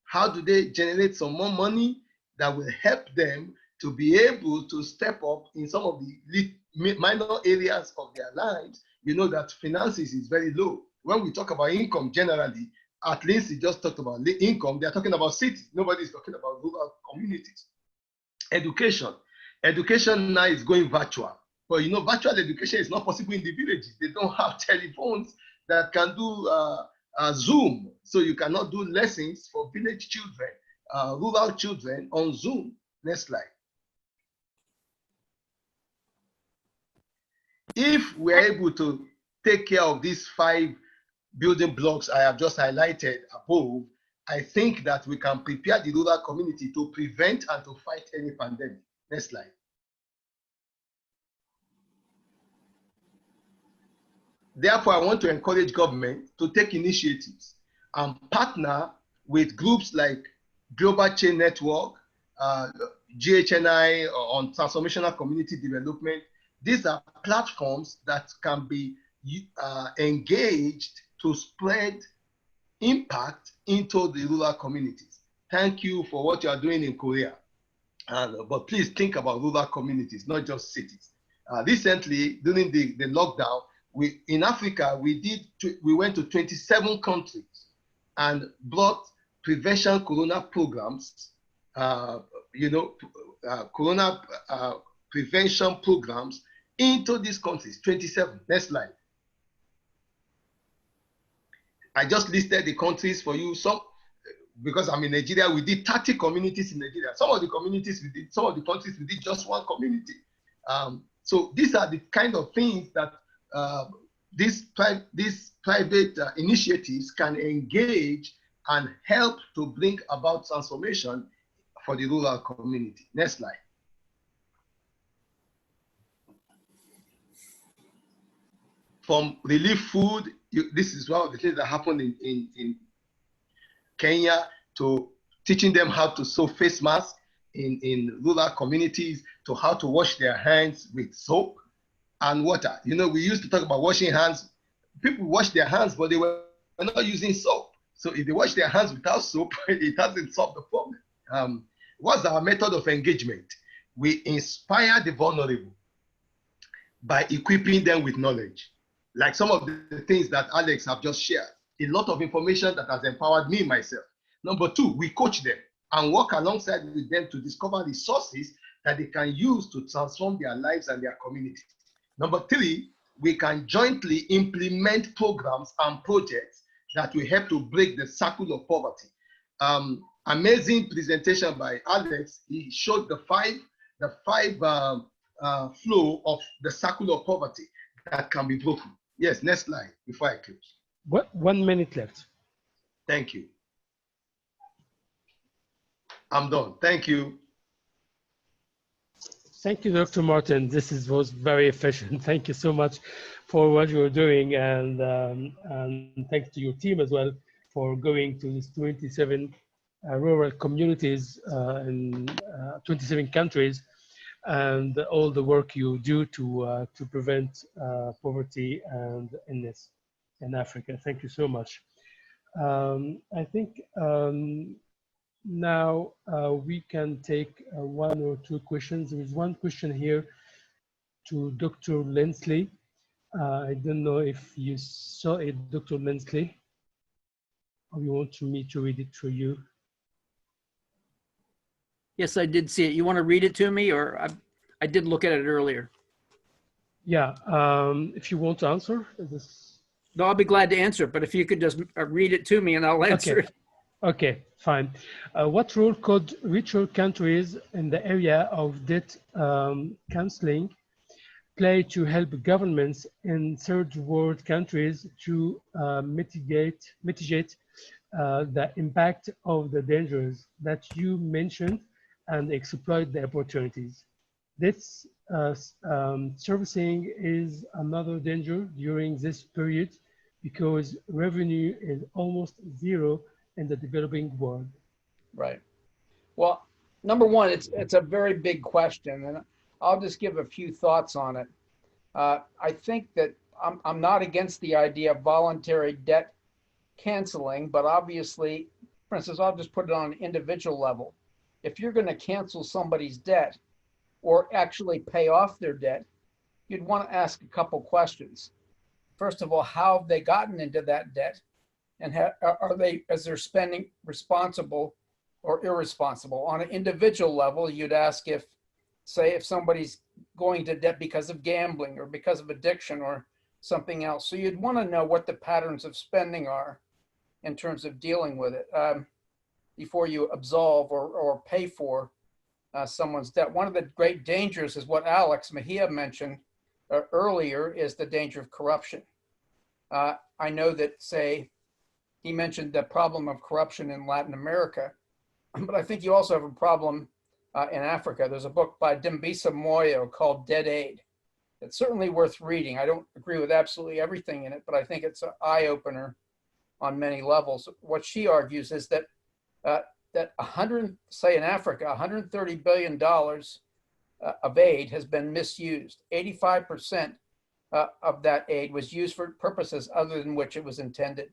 How do they generate some more money that will help them to be able to step up in some of the minor areas of their lives? You know that finances is very low. When we talk about income generally, at least he just talked about income, they're talking about cities. Nobody's talking about rural communities. Education. Education now is going virtual. But you know, virtual education is not possible in the villages. They don't have telephones that can do Zoom. So you cannot do lessons for village children, rural children on Zoom. Next slide. If we're able to take care of these 5 building blocks I have just highlighted above, I think that we can prepare the rural community to prevent and to fight any pandemic. Next slide. Therefore, I want to encourage government to take initiatives and partner with groups like Global Chain Network, GHNI on Transformational Community Development. These are platforms that can be engaged to spread impact into the rural communities. Thank you for what you are doing in Korea. But please think about rural communities, not just cities. Recently, during the lockdown, in Africa, we went to 27 countries and brought prevention corona programs, corona prevention programs into these countries, 27. Next slide. I just listed the countries for you. Some, because I'm in Nigeria, we did 30 communities in Nigeria. Some of the communities we did, some of the countries we did just 1 community. So these are the kind of things that these private initiatives can engage and help to bring about transformation for the rural community. Next slide. From relief food, this is one of the things that happened in Kenya, to teaching them how to sew face masks in rural communities, to how to wash their hands with soap and water. You know, we used to talk about washing hands. People wash their hands, but they were not using soap. So if they wash their hands without soap, it hasn't solved the problem. What's our method of engagement? We inspire the vulnerable by equipping them with knowledge. Like some of the things that Alex have just shared, a lot of information that has empowered me myself. Number two, we coach them and work alongside with them to discover resources that they can use to transform their lives and their communities. Number three, we can jointly implement programs and projects that will help to break the cycle of poverty. Amazing presentation by Alex. He showed the five flow of the cycle of poverty that can be broken. Yes, next slide before I close. What, 1 minute left. Thank you. I'm done. Thank you. Thank you, Dr. Martin. Was very efficient. Thank you so much for what you're doing, and thanks to your team as well for going to these 27 rural communities in 27 countries, and all the work you do to prevent poverty and illness in Africa. Thank you so much. I think now we can take one or two questions. There is one question here to Dr. Lensley. I don't know if you saw it, Dr. Lensley, or you want me to read it for you? Yes, I did see it. You want to read it to me, or I did look at it earlier. Yeah, if you want to answer this. No, I'll be glad to answer it, but if you could just read it to me and I'll answer it. Okay, fine. What role could richer countries in the area of debt counseling play to help governments in third world countries to mitigate the impact of the dangers that you mentioned and exploit the opportunities? This servicing is another danger during this period because revenue is almost zero in the developing world. Right. Well, number one, it's a very big question, and I'll just give a few thoughts on it. I think that I'm not against the idea of voluntary debt canceling, but obviously, for instance, I'll just put it on an individual level. If you're going to cancel somebody's debt or actually pay off their debt, you'd want to ask a couple questions. First of all, how have they gotten into that debt? And is their spending responsible or irresponsible? On an individual level, you'd ask if somebody's going to debt because of gambling or because of addiction or something else. So you'd want to know what the patterns of spending are in terms of dealing with it before you absolve or pay for someone's debt. One of the great dangers is what Alex Mejia mentioned earlier, is the danger of corruption. I know that, he mentioned the problem of corruption in Latin America, but I think you also have a problem in Africa. There's a book by Dambisa Moyo called Dead Aid. It's certainly worth reading. I don't agree with absolutely everything in it, but I think it's an eye-opener on many levels. What she argues is that in Africa, $130 billion of aid has been misused. 85% of that aid was used for purposes other than which it was intended.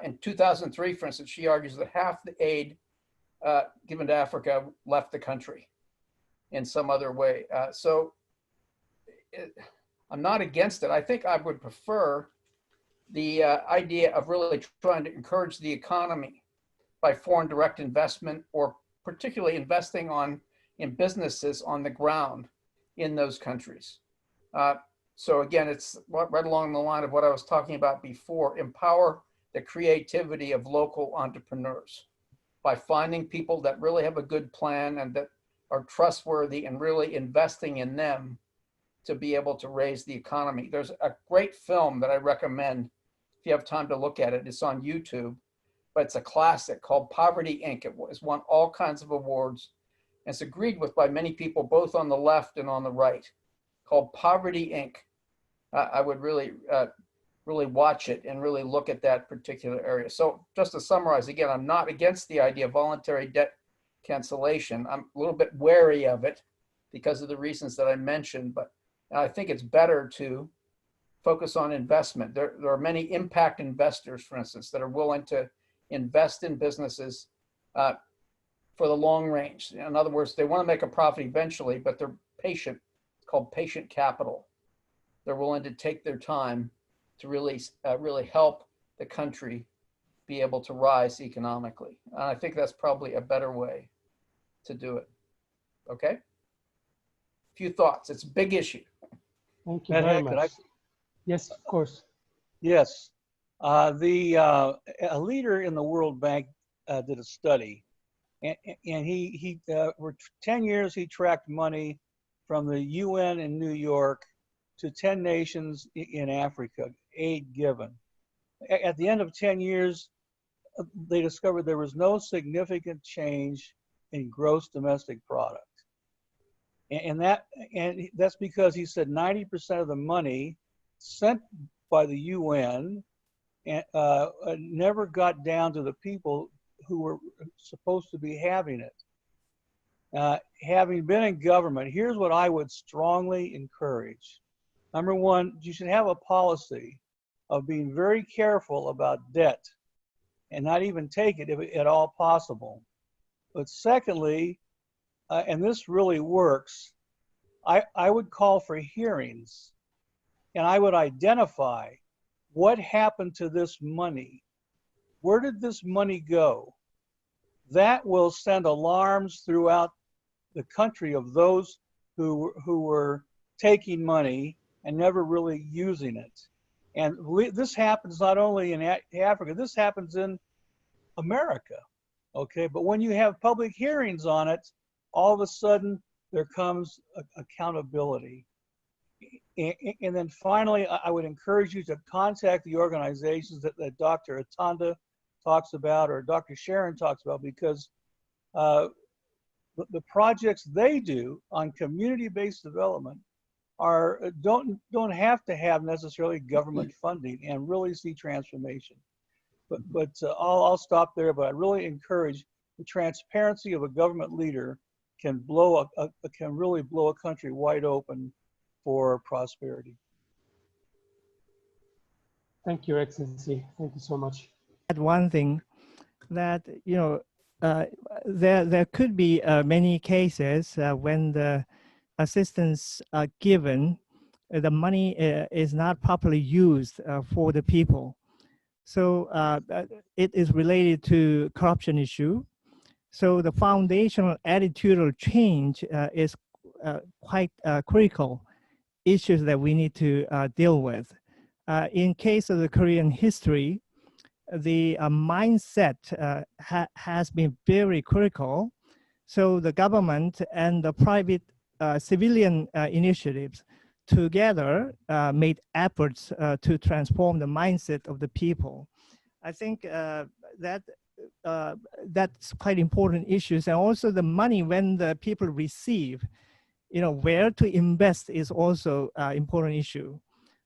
In 2003, for instance, she argues that half the aid given to Africa left the country in some other way. I'm not against it. I think I would prefer the idea of really trying to encourage the economy by foreign direct investment, or particularly investing in businesses on the ground in those countries. So again, it's right along the line of what I was talking about before: empower the creativity of local entrepreneurs by finding people that really have a good plan and that are trustworthy, and really investing in them to be able to raise the economy. There's a great film that I recommend if you have time to look at it. It's on YouTube, but it's a classic called Poverty, Inc. It has won all kinds of awards, and it's agreed with by many people, both on the left and on the right, called Poverty, Inc. I would really watch it and really look at that particular area. So just to summarize, again, I'm not against the idea of voluntary debt cancellation. I'm a little bit wary of it because of the reasons that I mentioned, but I think it's better to focus on investment. There are many impact investors, for instance, that are willing to invest in businesses for the long range. In other words, they want to make a profit eventually, but they're patient. It's called patient capital. They're willing to take their time to really help the country be able to rise economically. And I think that's probably a better way to do it. Okay? Few thoughts. It's a big issue. Thank you Matt, very could much. Yes, of course. Yes. A leader in the World Bank did a study, and he for 10 years he tracked money from the UN in New York to 10 nations in Africa, aid given. At the end of 10 years, they discovered there was no significant change in gross domestic product. And that's because he said 90% of the money sent by the UN never got down to the people who were supposed to be having it. Having been in government, here's what I would strongly encourage. Number one, you should have a policy of being very careful about debt and not even take it if at all possible. But secondly, and this really works, I would call for hearings, and I would identify what happened to this money. Where did this money go? That will send alarms throughout the country of those who were taking money and never really using it. And this happens not only in Africa, this happens in America, okay? But when you have public hearings on it, all of a sudden there comes accountability. And then finally, I would encourage you to contact the organizations that Dr. Atanda talks about or Dr. Sharon talks about, because the projects they do on community-based development don't have to have necessarily government funding and really see transformation. But I'll stop there. But I really encourage the transparency of a government leader can really blow a country wide open for prosperity. Thank you, Your Excellency. Thank you so much. Add one thing that there could be many cases when the assistance are given, the money is not properly used for the people. So it is related to corruption issue. So the foundational attitudinal change is quite critical issues that we need to deal with. In case of the Korean history, the mindset has been very critical. So the government and the private civilian initiatives together made efforts to transform the mindset of the people. I think that's quite important issues. And also the money when the people receive, where to invest is also an important issue.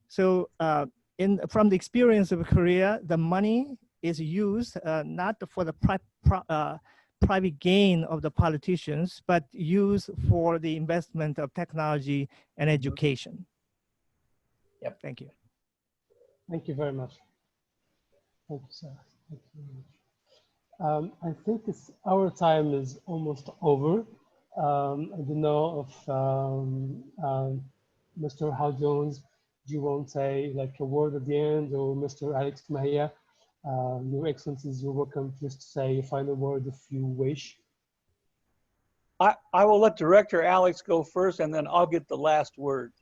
So from the experience of Korea, the money is used not for the private gain of the politicians, but used for the investment of technology and education. Yep. Thank you. Thank you very much. Thank you, sir. Thank you very much. I think our time is almost over. I don't know if Mr. Hal Jones, do you want to say like a word at the end, or Mr. Alex Mahia? Your Excellencies, you're welcome just to say a final word if you wish. I will let Director Alex go first, and then I'll get the last word.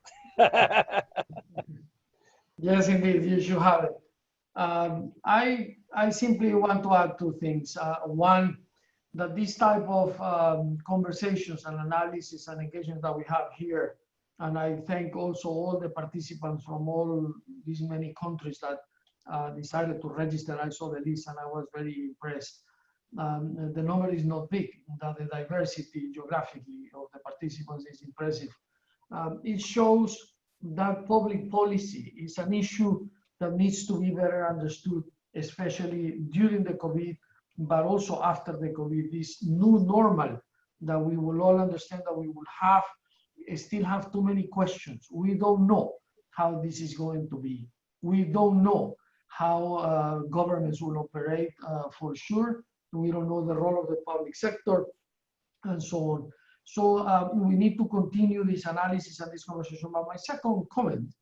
Yes, indeed, you should have it. I simply want to add two things. One, that this type of conversations and analysis and engagement that we have here, and I thank also all the participants from all these many countries that decided to register. I saw the list and I was very impressed. The number is not big, that the diversity geographically of the participants is impressive. It shows that public policy is an issue that needs to be better understood, especially during the COVID, but also after the COVID, this new normal that we will all understand that we will still have too many questions. We don't know how this is going to be. We don't know how governments will operate for sure. We don't know the role of the public sector and so on. So we need to continue this analysis and this conversation. But my second comment,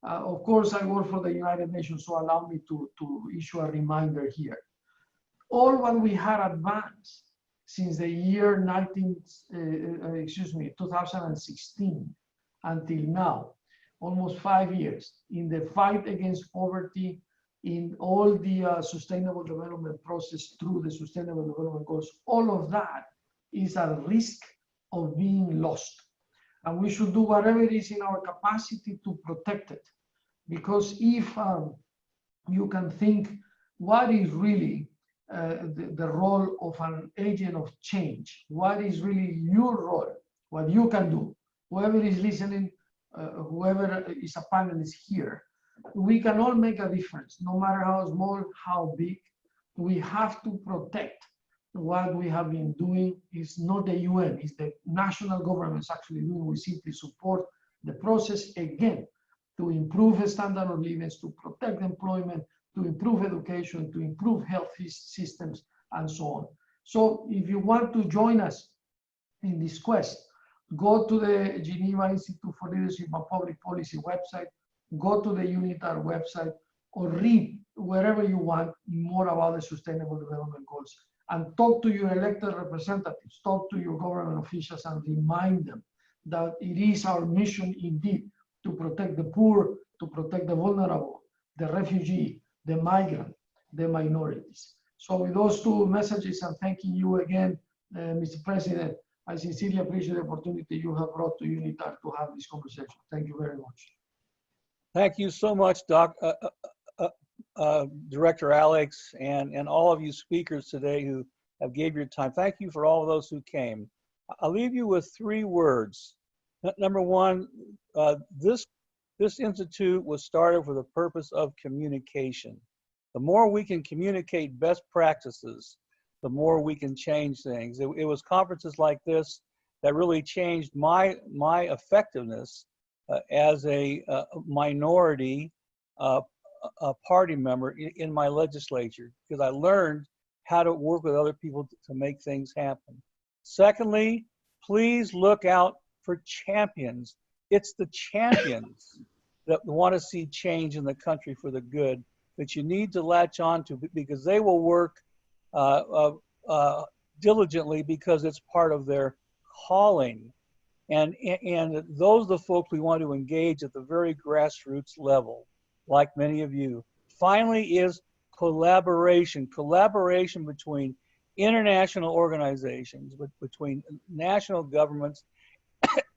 of course, I work for the United Nations, so allow me to issue a reminder here. All what we had advanced since the year 2016 until now, almost 5 years, in the fight against poverty, in all the sustainable development process through the sustainable development goals, all of that is at risk of being lost. And we should do whatever it is in our capacity to protect it. Because if you can think, what is really the role of an agent of change? What is really your role? What you can do? Whoever is listening, whoever is a panelist here, we can all make a difference, no matter how small, how big. We have to protect what we have been doing. Is not the UN, it's the national governments actually doing. We simply support the process again to improve the standard of living, to protect employment, to improve education, to improve health systems, and so on. So if you want to join us in this quest, go to the Geneva Institute for Leadership and Public Policy website, go to the UNITAR website, or read wherever you want more about the Sustainable Development Goals, and talk to your elected representatives, talk to your government officials, and remind them that it is our mission indeed to protect the poor, to protect the vulnerable, the refugee, the migrant, the minorities. So with those two messages, I'm thanking you again, Mr. President. I sincerely appreciate the opportunity you have brought to UNITAR to have this conversation. Thank you very much. Thank you so much, Director Alex, and all of you speakers today who have gave your time. Thank you for all of those who came. I'll leave you with 3 words. Number one, this institute was started for the purpose of communication. The more we can communicate best practices, the more we can change things. It was conferences like this that really changed my effectiveness as a minority party member in my legislature, because I learned how to work with other people to make things happen. Secondly, please look out for champions. It's the champions that want to see change in the country for the good that you need to latch on to, because they will work diligently because it's part of their calling. And those are the folks we want to engage at the very grassroots level, like many of you. Finally is collaboration. Collaboration between international organizations, between national governments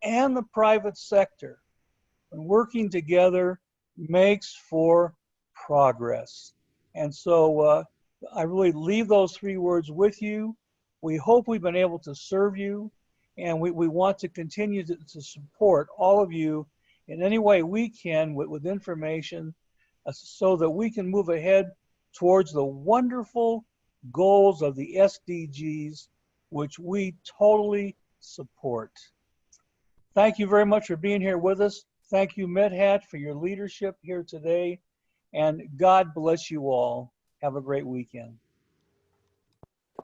and the private sector. And working together makes for progress. And so I really leave those 3 words with you. We hope we've been able to serve you, and we want to continue to support all of you in any way we can with information so that we can move ahead towards the wonderful goals of the SDGs, which we totally support. Thank you very much for being here with us. Thank you, Medhat, for your leadership here today. And God bless you all. Have a great weekend.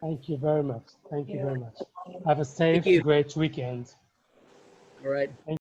Thank you very much. Thank you very much. Have a safe, great weekend. All right. Thank